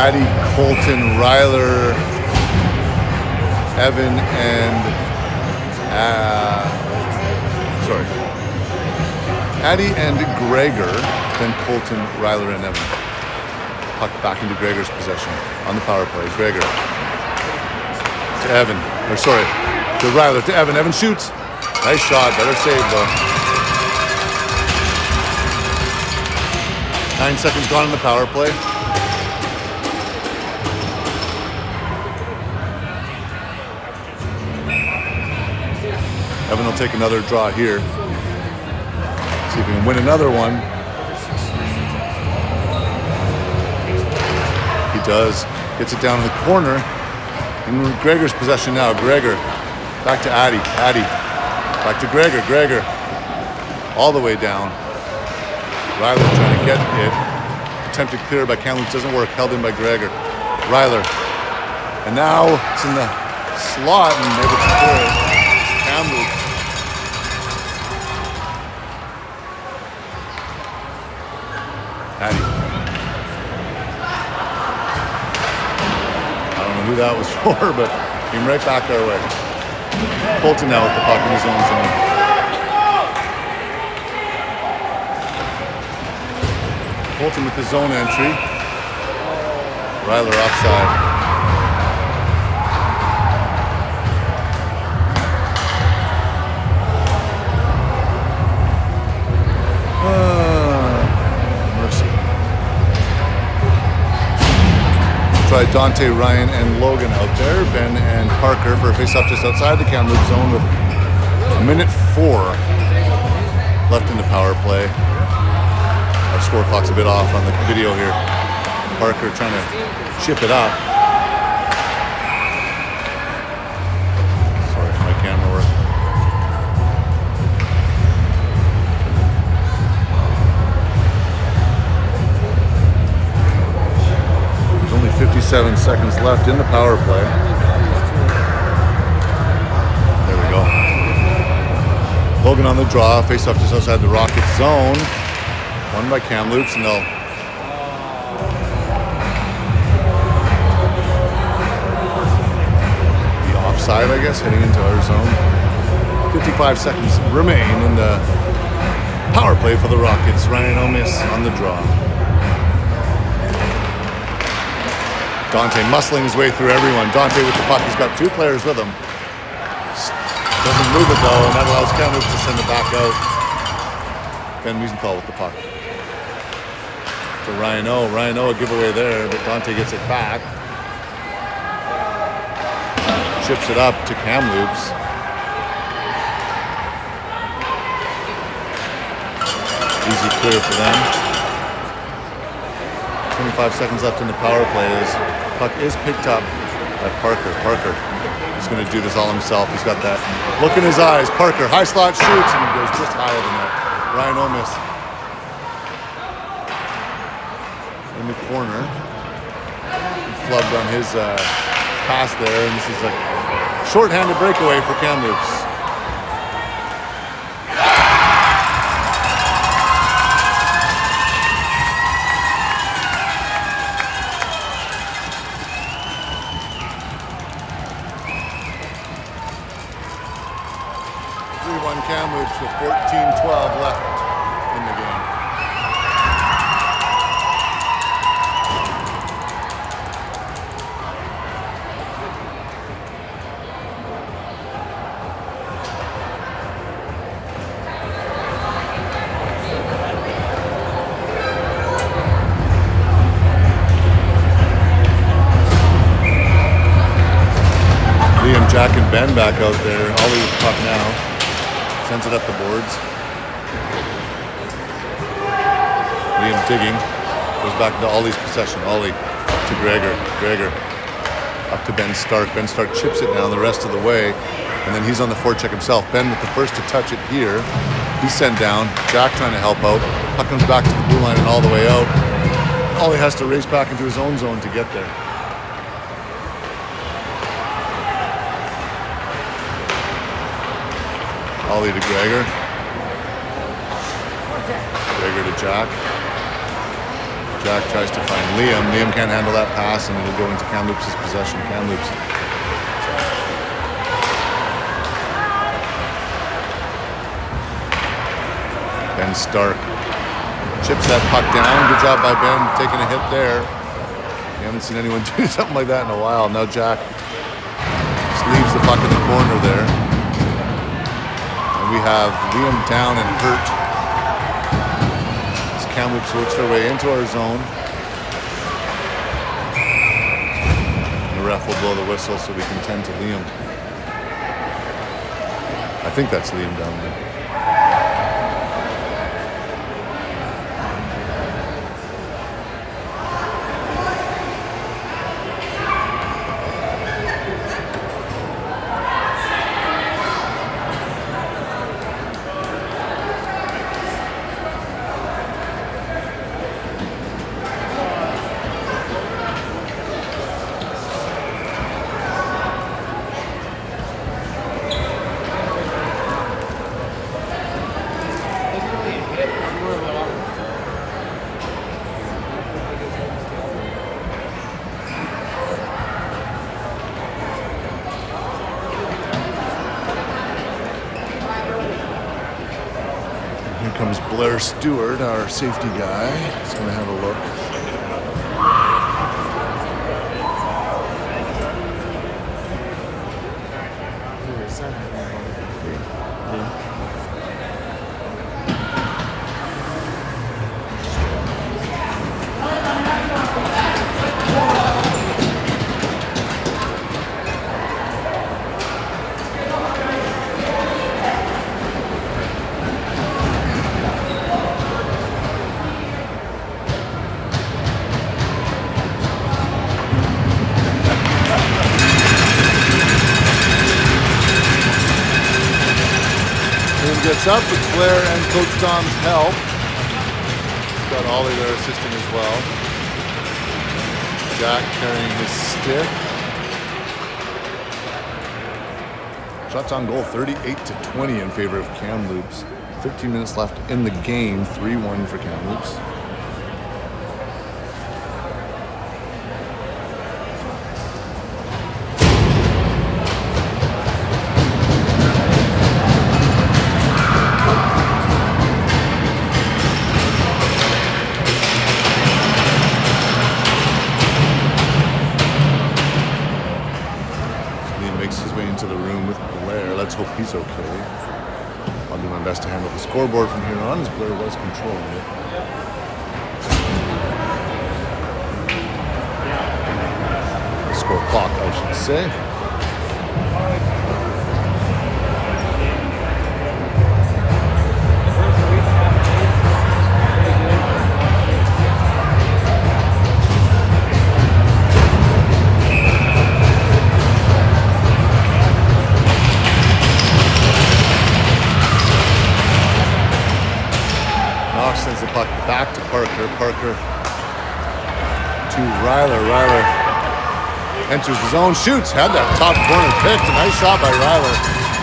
Addy, Colton, Ryler, Evan, and Addy and Gregor, then Colton, Ryler, and Evan. Puck back into Gregor's possession on the power play. Gregor to Evan, to Ryler, to Evan. Evan shoots. Nice shot, better save though. 9 seconds gone in the power play. Evan will take another draw here. See if he can win another one. He does. Gets it down in the corner. In Gregor's possession now. Gregor back to Addy. Addy back to Gregor. Gregor all the way down. Ryler trying to get it. Attempted clear by Kamloops. Doesn't work. Held in by Gregor. Ryler. And now it's in the slot and able to clear it. Kamloops. Addy. I don't know who that was for, but came right back our way. Colton now with the puck in his own zone. Colton with his zone entry. Ryler offside. Try Dante, Ryan, and Logan out there. Ben and Parker for a face-off just outside the Kamloops zone with 1:04 left in the power play. Our score clock's a bit off on the video here. Parker trying to chip it up. Sorry for my camera work. There's only 57 seconds left in the power play. There we go. Logan on the draw, face off just outside the Rocket zone. Won by Kamloops, and they'll be offside, I guess, heading into our zone. 55 seconds remain in the power play for the Rockets. Ryan Omis on the draw. Dante muscling his way through everyone. Dante with the puck. He's got two players with him. Doesn't move it though, and that allows Kamloops to send it back out. Ben Wiesenthal with the puck. To Ryan O. Ryan O a giveaway there, but Dante gets it back. Chips it up to Kamloops. Easy clear for them. 25 seconds left in the power play. As puck is picked up by Parker. Parker is going to do this all himself. He's got that look in his eyes. Parker, high slot shoots, and he goes just higher than that. Ryan Omis in the corner. He flubbed on his pass there, and this is a shorthanded breakaway for Kamloops. Kamloops with 14-12 left in the game. Liam, Jack, and Ben back out there. Ollie with the puck now. Sends it up the boards. Liam digging. Goes back into Ollie's possession. Ollie to Gregor. Gregor up to Ben Stark. Ben Stark chips it down the rest of the way. And then he's on the forecheck himself. Ben with the first to touch it here. He's sent down. Jack trying to help out. Puck comes back to the blue line and all the way out. Ollie has to race back into his own zone to get there. Ollie to Gregor. Gregor to Jack. Jack tries to find Liam. Liam can't handle that pass, and it'll go into Kamloops' possession. Kamloops. Ben Stark chips that puck down. Good job by Ben taking a hit there. You haven't seen anyone do something like that in a while. Now Jack just leaves the puck in the corner there. And we have Liam down and hurt. As Kamloops works their way into our zone. The ref will blow the whistle so we can tend to Liam. I think that's Liam down there. Here comes Blair Stewart, our safety guy. He's going to have a look. Gets up with Blair and Coach Dom's help. Got Ollie there assisting as well. Jack carrying his stick. Shots on goal 38-20 in favor of Kamloops. 13 minutes left in the game. 3-1 for Kamloops. Let's hope he's okay. I'll do my best to handle the scoreboard from here on, as Blair was controlling it. The score clock, I should say. Sends the puck back to Parker. Parker to Ryler. Ryler enters the zone, shoots, had that top corner picked. A nice shot by Ryler.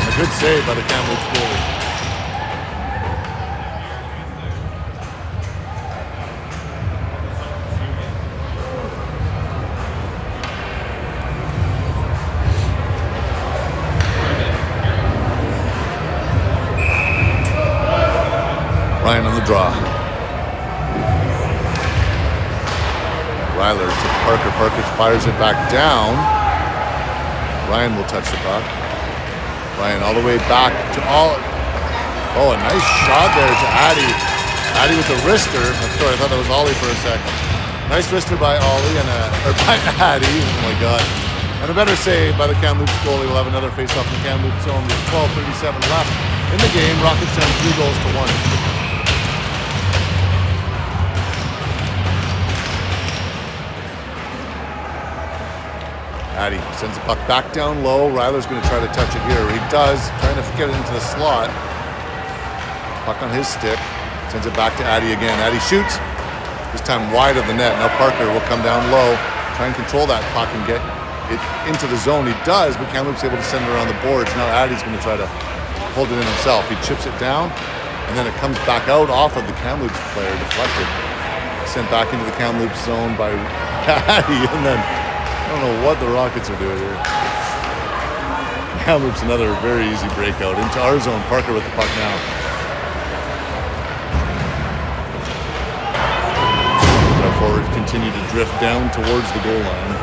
A good save by the Kamloops goalie. Ryan on the draw. Ryler to Parker. Parker fires it back down. Ryan will touch the puck. Ryan all the way back to Ollie. Oh, a nice shot there to Addy. Addy with the wrister. I'm sorry, I thought that was Ollie for a second. Nice wrister by Ollie or by Addy. Oh my God. And a better save by the Kamloops goalie. We'll have another face-off in the Kamloops zone with 12:37 left in the game. Rockets down 3-1. Addy sends the puck back down low. Ryler's going to try to touch it here. He does, trying to get it into the slot. Puck on his stick. Sends it back to Addy again. Addy shoots. This time wide of the net. Now Parker will come down low, try and control that puck and get it into the zone. He does, but Kamloops able to send it around the boards. Now Addy's going to try to hold it in himself. He chips it down, and then it comes back out off of the Kamloops player, deflected. Sent back into the Kamloops zone by Patty, and then I don't know what the Rockets are doing here. Kamloops another very easy breakout into our zone. Parker with the puck now. Our forwards continue to drift down towards the goal line.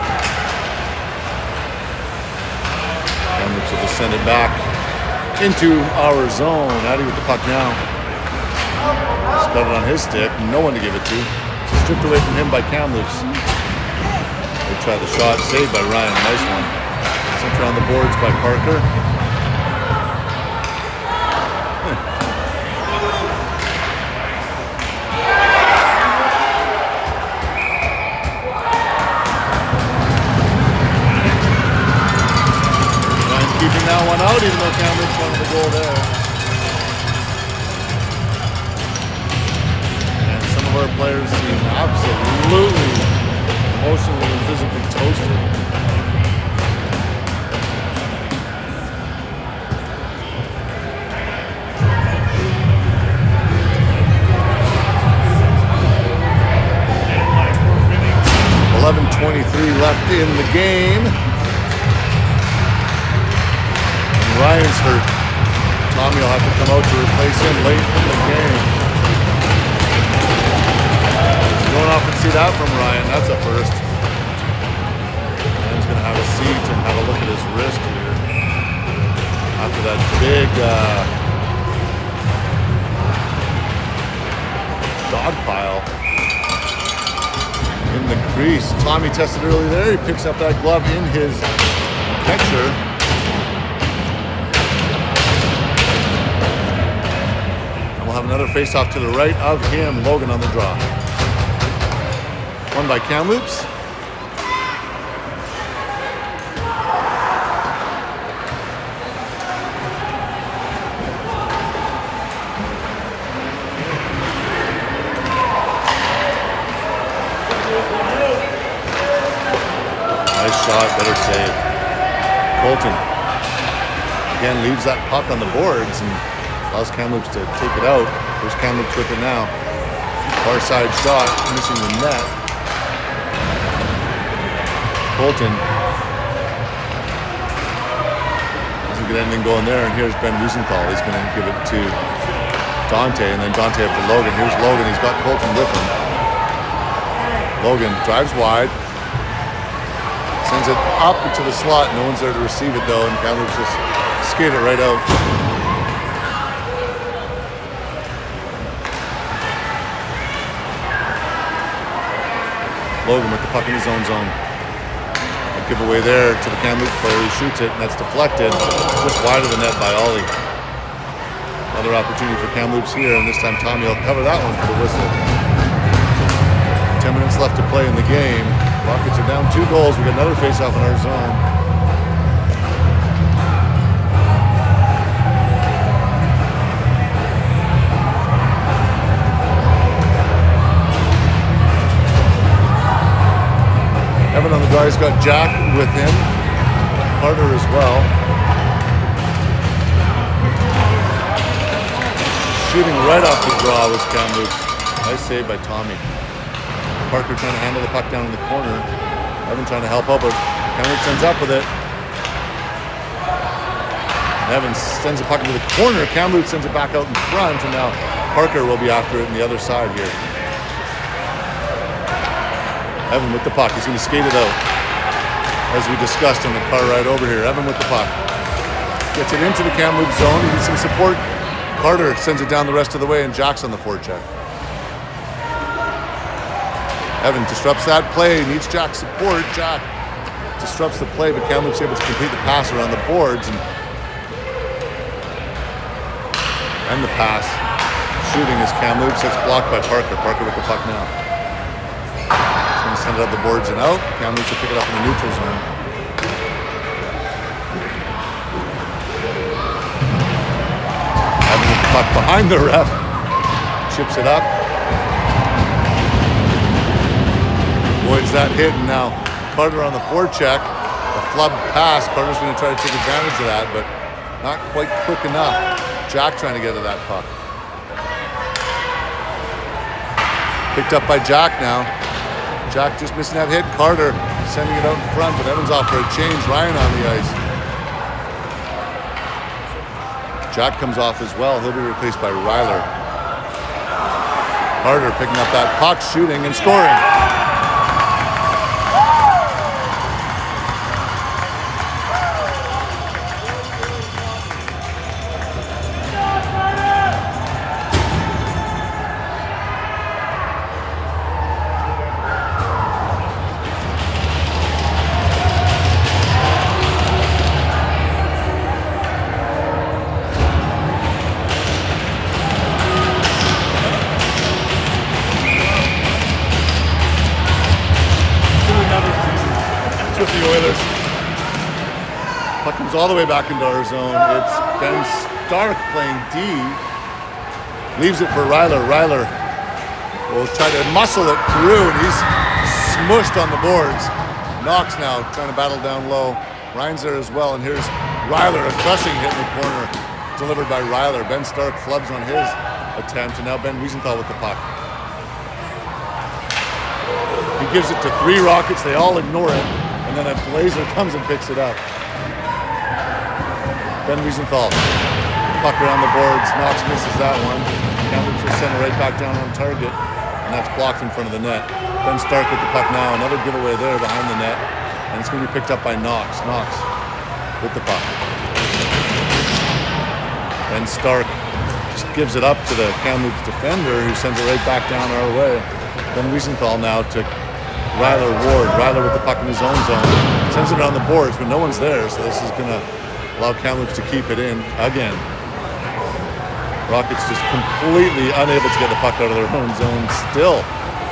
Kamloops will just send it back into our zone. Addy with the puck now. He's got it on his stick. No one to give it to. It's stripped away from him by Kamloops. They try the shot. Saved by Ryan. Nice one. Sent around the boards by Parker. Ryan's keeping that one out, even though Kamloops wanted the goal there. And some of our players seem absolutely emotionally and physically toasted. .23 left in the game. And Ryan's hurt. Tommy will have to come out to replace him late in the game. You don't often see that from Ryan. That's a first. Ryan's going to have a seat and have a look at his wrist here. After that big dog pile. In the crease. Tommy tested early there. He picks up that glove in his catcher. And we'll have another face-off to the right of him. Logan on the draw. Won by Kamloops. Shot, better save. Colton again leaves that puck on the boards and allows Kamloops to take it out. There's Kamloops with it now. Far side shot, missing the net. Colton doesn't get anything going there, and here's Ben Wiesenthal. He's going to give it to Dante, and then Dante up to Logan. Here's Logan. He's got Colton with him. Logan drives wide. Sends it up into the slot. No one's there to receive it though, and Kamloops just skate it right out. Logan with the puck in his own zone. A giveaway there to the Kamloops player. He shoots it, and that's deflected just wide of the net by Ollie. Another opportunity for Kamloops here, and this time Tommy will cover that one for the whistle. 10 minutes left to play in the game. Rockets are down 2 goals. We got another face-off in our zone. Evan on the draw. He's got Jack with him. Carter as well. Shooting right off the draw was Kamloops. Nice save by Tommy. Parker trying to handle the puck down in the corner. Evan trying to help out, but Kamloops ends up with it. Evan sends the puck into the corner. Kamloops sends it back out in front, and now Parker will be after it on the other side here. Evan with the puck. He's going to skate it out. As we discussed on the car ride over here. Evan with the puck. Gets it into the Kamloops zone. He needs some support. Carter sends it down the rest of the way, and Jack's on the forecheck. Evan disrupts that play, needs Jack's support. Jack disrupts the play, but Kamloops able to complete the pass around the boards and the pass. Shooting is Kamloops. It's blocked by Parker. Parker with the puck now. He's going to send it up the boards and out. Kamloops will pick it up in the neutral zone. Evan with the puck behind the ref. Chips it up. Avoids that hit, and now Carter on the forecheck. A flub pass. Carter's going to try to take advantage of that, but not quite quick enough. Jack trying to get to that puck. Picked up by Jack now. Jack just missing that hit. Carter sending it out in front, but Evans off for a change. Ryan on the ice. Jack comes off as well. He'll be replaced by Ryler. Carter picking up that puck, shooting and scoring. With the Oilers. Puck comes all the way back into our zone. It's Ben Stark playing D. Leaves it for Ryler. Ryler will try to muscle it through, and he's smushed on the boards. Knox now trying to battle down low. Ryan's there as well, and here's Ryler, a crushing hit in the corner, delivered by Ryler. Ben Stark flubs on his attempt, and now Ben Wiesenthal with the puck. He gives it to 3 Rockets. They all ignore it. And then a Blazer comes and picks it up. Ben Wiesenthal. Puck around the boards. Knox misses that one. Kamloops will send it right back down on target. And that's blocked in front of the net. Ben Stark with the puck now. Another giveaway there behind the net. And it's going to be picked up by Knox. Knox with the puck. Ben Stark just gives it up to the Kamloops defender, who sends it right back down our way. Ben Wiesenthal now to Ryler Ward. Ryler with the puck in his own zone. Sends it on the boards, but no one's there, so this is going to allow Kamloops to keep it in again. Rockets just completely unable to get the puck out of their own zone still.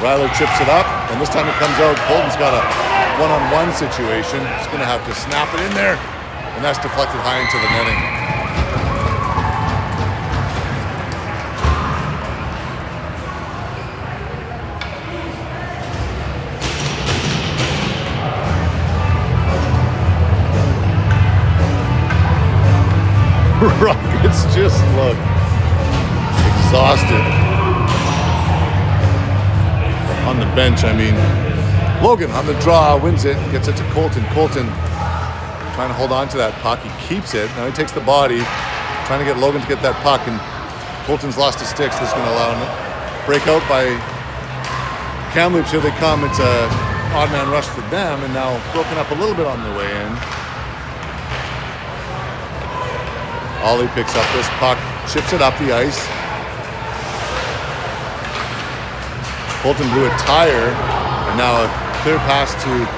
Ryler chips it up, and this time it comes out. Colton's got a one-on-one situation. He's going to have to snap it in there, and that's deflected high into the netting. Rockets just look exhausted on the bench. I mean, Logan on the draw, wins it, gets it to Colton. Colton trying to hold on to that puck. He keeps it. Now he takes the body, trying to get Logan to get that puck, and Colton's lost his sticks. This is going to allow him to break out by Kamloops. Here they come. It's a odd man rush for them, and now broken up a little bit on the way in. Ollie picks up this puck, chips it up the ice. Colton blew a tire, and now a clear pass to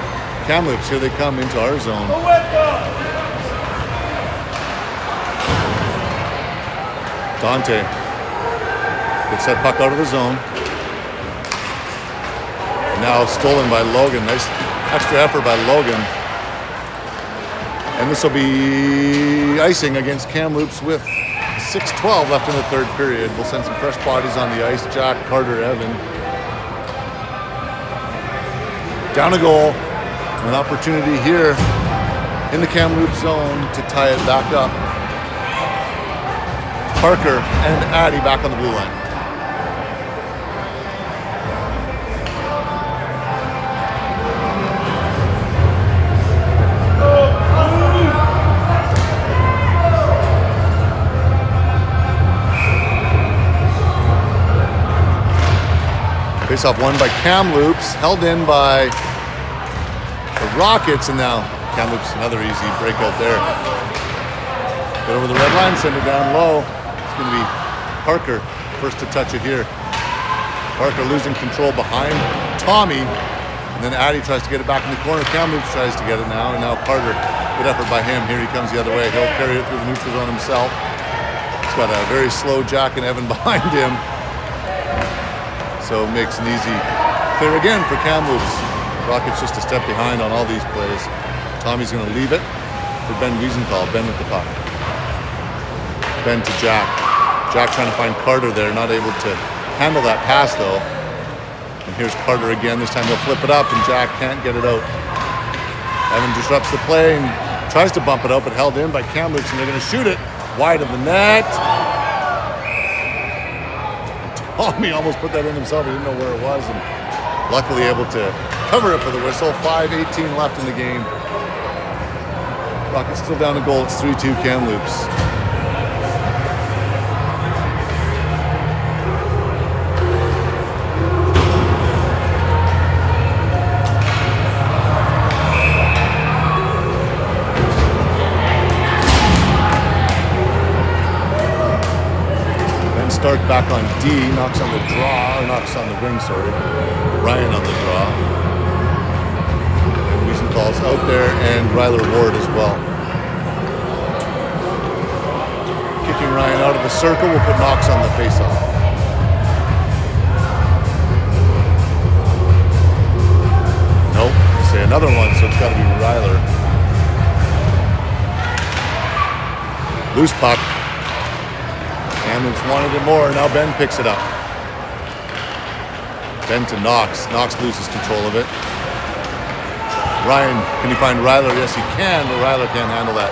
Kamloops. Here they come into our zone. Dante gets that puck out of the zone. And now stolen by Logan. Nice extra effort by Logan. And this will be icing against Kamloops with 6:12 left in the third period. We'll send some fresh bodies on the ice. Jack, Carter, Evan. Down a goal. An opportunity here in the Kamloops zone to tie it back up. Parker and Addy back on the blue line. Face-off won by Kamloops, held in by the Rockets, and now Kamloops another easy breakout there. Get over the red line, send it down low. It's going to be Parker first to touch it here. Parker losing control behind Tommy, and then Addy tries to get it back in the corner. Kamloops tries to get it now, and now Carter, good effort by him. Here he comes the other way. He'll carry it through the neutral zone himself. He's got a very slow Jack and Evan behind him. So it makes an easy clear again for Kamloops. Rockets just a step behind on all these plays. Tommy's going to leave it for Ben Wiesenthal. Ben with the puck. Ben to Jack. Jack trying to find Carter there, not able to handle that pass though. And here's Carter again. This time he'll flip it up, and Jack can't get it out. Evan disrupts the play and tries to bump it out, but held in by Kamloops, and they're going to shoot it wide of the net. He almost put that in himself. He didn't know where it was, and luckily able to cover it for the whistle. 5:18 left in the game. Rockets still down a goal. It's 3-2 Kamloops. Stark back on D, knocks on the draw, or knocks on the ring, sorry. Ryan on the draw. And Wiesenthal's out there, and Ryler Ward as well. Kicking Ryan out of the circle, we'll put Knox on the face-off. Nope, say another one, so it's got to be Ryler. Loose puck. Kamloops wanted it more. Now Ben picks it up. Ben to Knox. Knox loses control of it. Ryan, can he find Ryler? Yes, he can, but Ryler can't handle that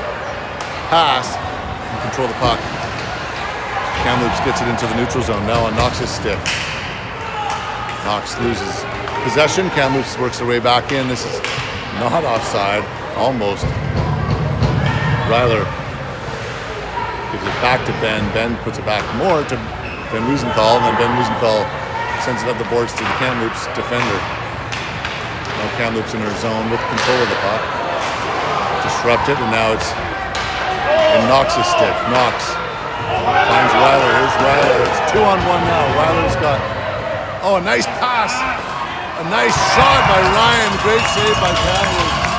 pass and control the puck. Kamloops gets it into the neutral zone. Now on Knox's stick. Knox loses possession. Kamloops works their way back in. This is not offside. Almost. Ryler gives it back to Ben. Ben puts it back more to Ben Wiesenthal, and then Ben Wiesenthal sends it up the boards to the Kamloops defender. Now Kamloops in her zone with control of the puck. Disrupt it, and now it's in Knox's stick. Knox finds Ryler. Here's Ryler. It's 2-on-1 now. Ryler's got, a nice pass. A nice shot by Ryan. Great save by Kamloops.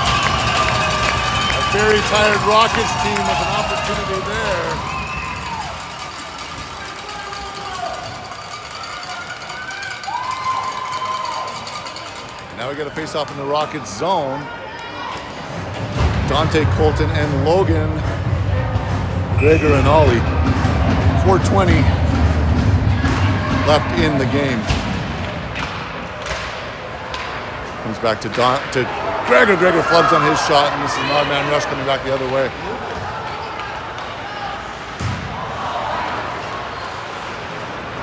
A very tired Rockets team with an opportunity there. Now we got a face-off in the Rockets zone. Dante, Colton, and Logan. Gregor and Ollie. 4:20 left in the game. Comes back to Gregor. Gregor flubs on his shot, and this is an odd man rush coming back the other way.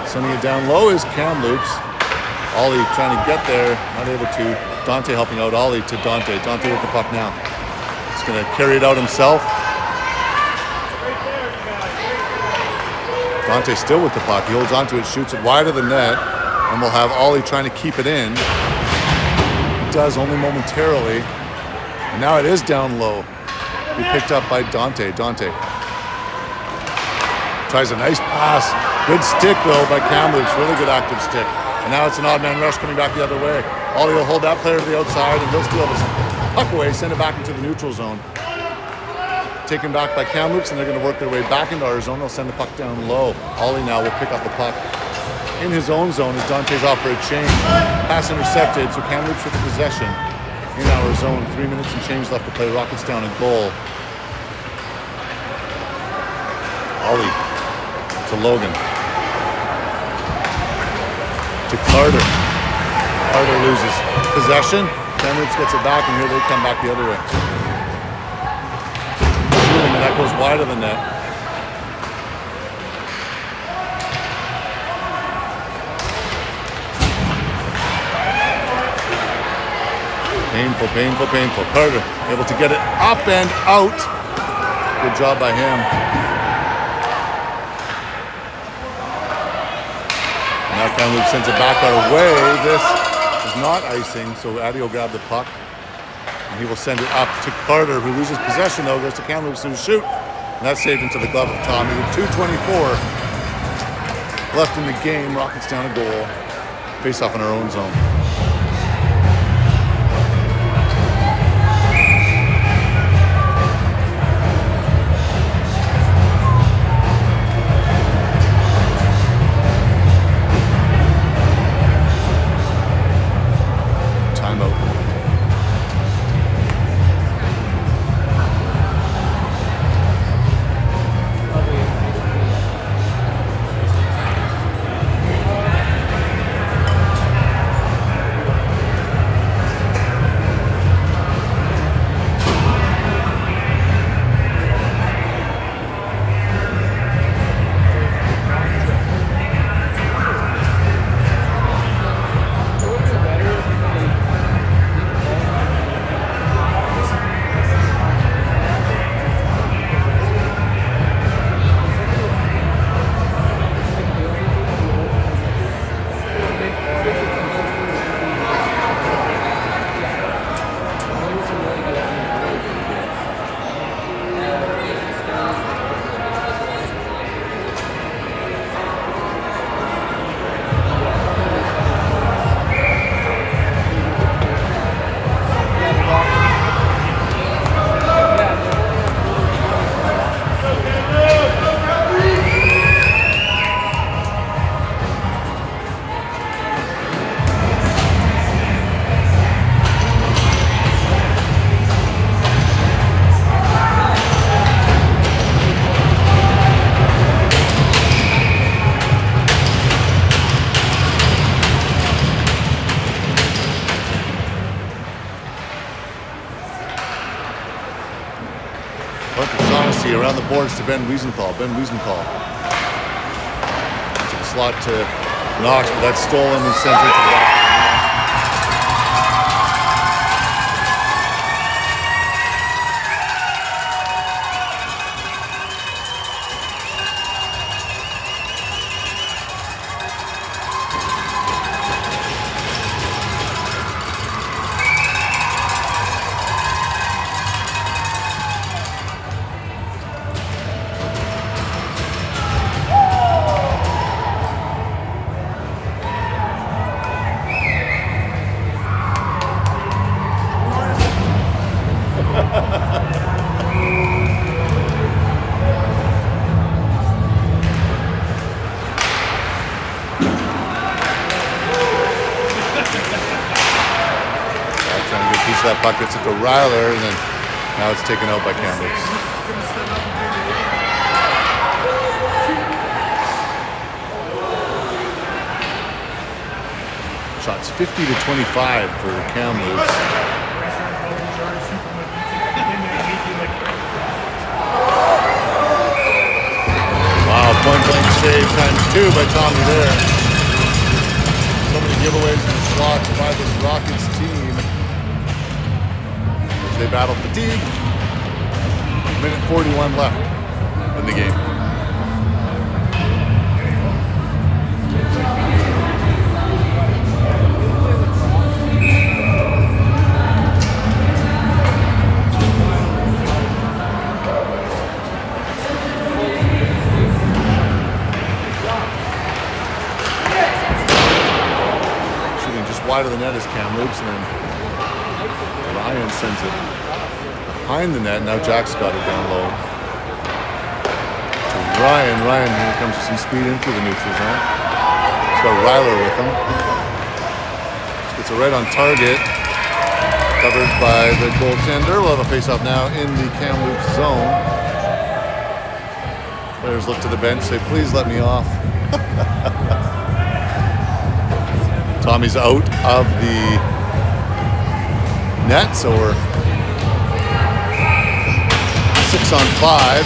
Sending it down low is Kamloops. Ollie trying to get there, not able to. Dante helping out Ollie to Dante. Dante with the puck now. He's going to carry it out himself. Dante still with the puck. He holds onto it, shoots it wide of the net, and we'll have Ollie trying to keep it in. He does only momentarily. And now it is down low. Be picked up by Dante. Dante tries a nice pass. Good stick though by Kamloops. Really good active stick. And now it's an odd man rush coming back the other way. Ollie will hold that player to the outside, and he'll steal this puck away, send it back into the neutral zone. Taken back by Kamloops, and they're going to work their way back into our zone. They'll send the puck down low. Ollie now will pick up the puck in his own zone as Dante's off for a change. Pass intercepted, so Kamloops with the possession in our zone. 3 minutes and change left to play. Rockets down a goal. Ollie to Logan. To Carter. Carter loses possession. Kamloops gets it back, and here they come back the other way. Shooting, and that goes wide of the net. Painful, painful, painful. Carter able to get it up and out. Good job by him. Now Kamloops sends it back our way. This is not icing, so Addy will grab the puck, and he will send it up to Carter, who loses possession though, goes to Kamloops to shoot, and that's saved into the glove of Tommy. With 2:24 left in the game, Rockets down a goal. Face off in our own zone. boards to Ben Wiesenthal. Ben Wiesenthal to the slot to Knox, but that's stolen and sent into the back. That puck gets it to Ryler, and then now it's taken out by Kamloops. Shots 50 to 25 for Kamloops. Wow, point blank save times 2 by Tommy there. So many giveaways and slots by this Rockets team. They battle fatigue. Minute 41 left in the game. Shooting just wide of the net is Kamloops, and then Ryan sends it behind the net. Now Jack's got it down low to Ryan. Ryan here comes with some speed in through the neutral zone. He's got Ryler with him. Gets it right on target. Covered by the goaltender. We'll have a face-off now in the Kamloops zone. Players look to the bench, say, please let me off. Tommy's out of the net, so we're 6 on 5.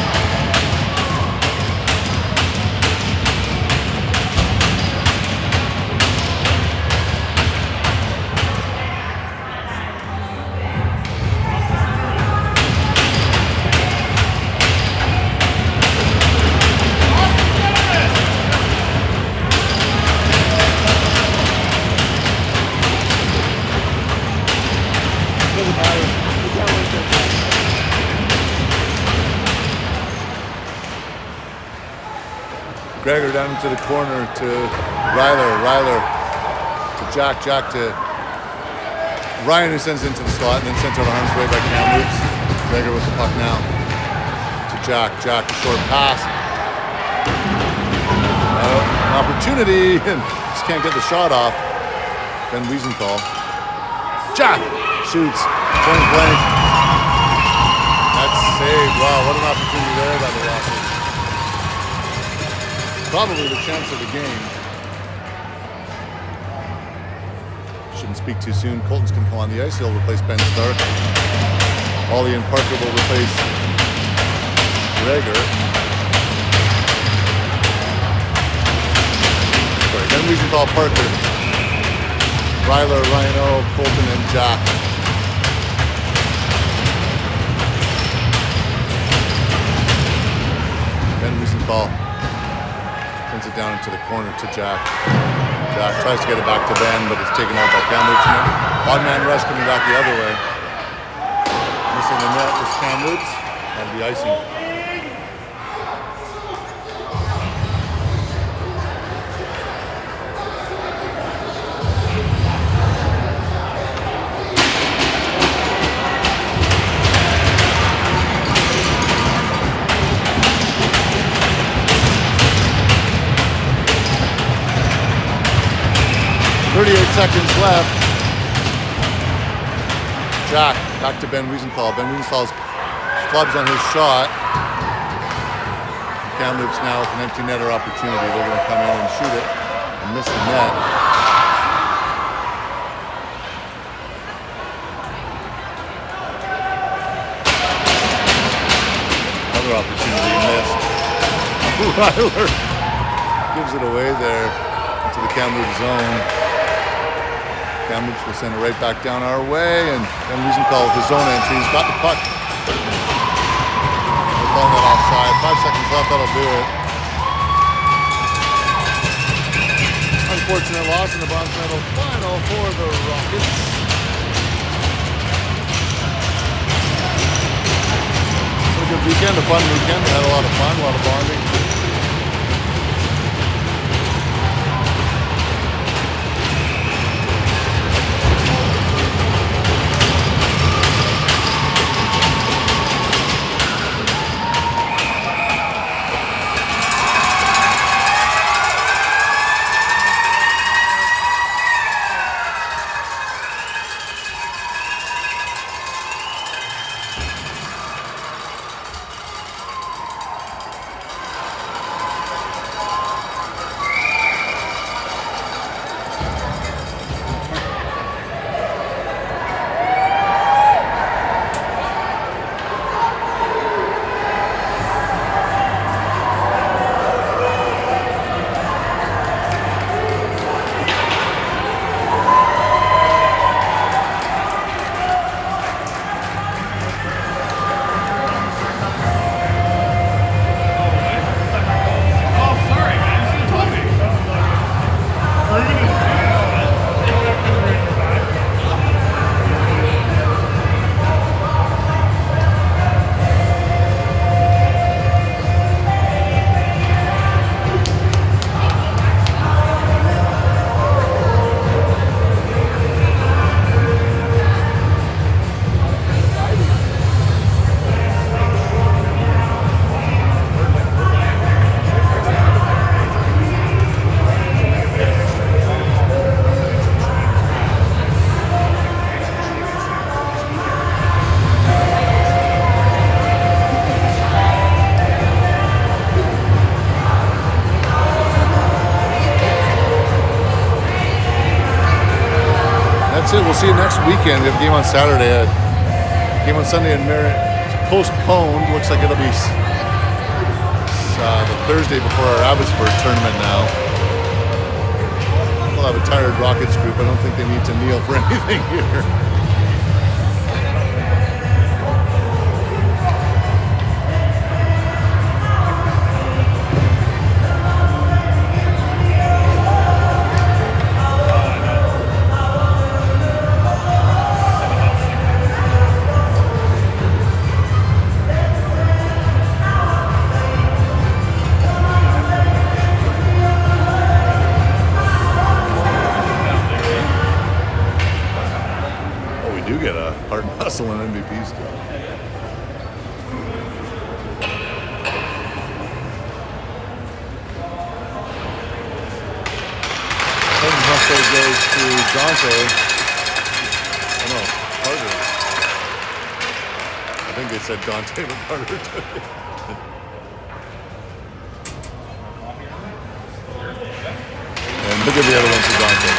Gregor down into the corner to Ryler. Ryler to Jack. Jack to Ryan, who sends into the slot and then sent out of harm's way by Kamloops. Gregor with the puck now to Jack. Jack, a short pass. An opportunity and just can't get the shot off. Ben Wiesenthal. Jack shoots point blank. That's saved. Wow, what an opportunity there by the Rockets. Probably the chance of the game. Shouldn't speak too soon. Colton's going to come on the ice. He'll replace Ben Stark. Ollie and Parker will replace Gregor. Sorry, Ben Wiesenthal, Parker. Ryler, Ryan, Colton, and Jack. Ben Wiesenthal sends it down into the corner to Jack. Jack tries to get it back to Ben, but it's taken out by Kamloops. Odd man rush coming back the other way. Missing the net was Kamloops. That'll be icing. 38 seconds left. Jack back to Ben Wiesenthal. Ben Wiesenthal's clubs on his shot. Kamloops now with an empty netter opportunity. They're going to come in and shoot it and miss the net. Another opportunity. Ryler gives it away there into the Kamloops zone. Kamloops will send it right back down our way, and then Wiesenthal with his zone entry. He's got the puck. They're calling that offside. 5 seconds left, that'll do it. Unfortunate loss in the bronze medal final for the Rockets. A good weekend, a fun weekend. We had a lot of fun, a lot of bonding. That's it. We'll see you next weekend. We have a game on Saturday. A game on Sunday in Merritt. It's postponed. Looks like it'll be the Thursday before our Abbotsford tournament now. We'll have a tired Rockets group. I don't think they need to kneel for anything here. Get a hard hustle and MVP still. Hard hustle goes to Dante. Oh no, Carter. I think they said Dante with Carter today. And look at the other one for Dante.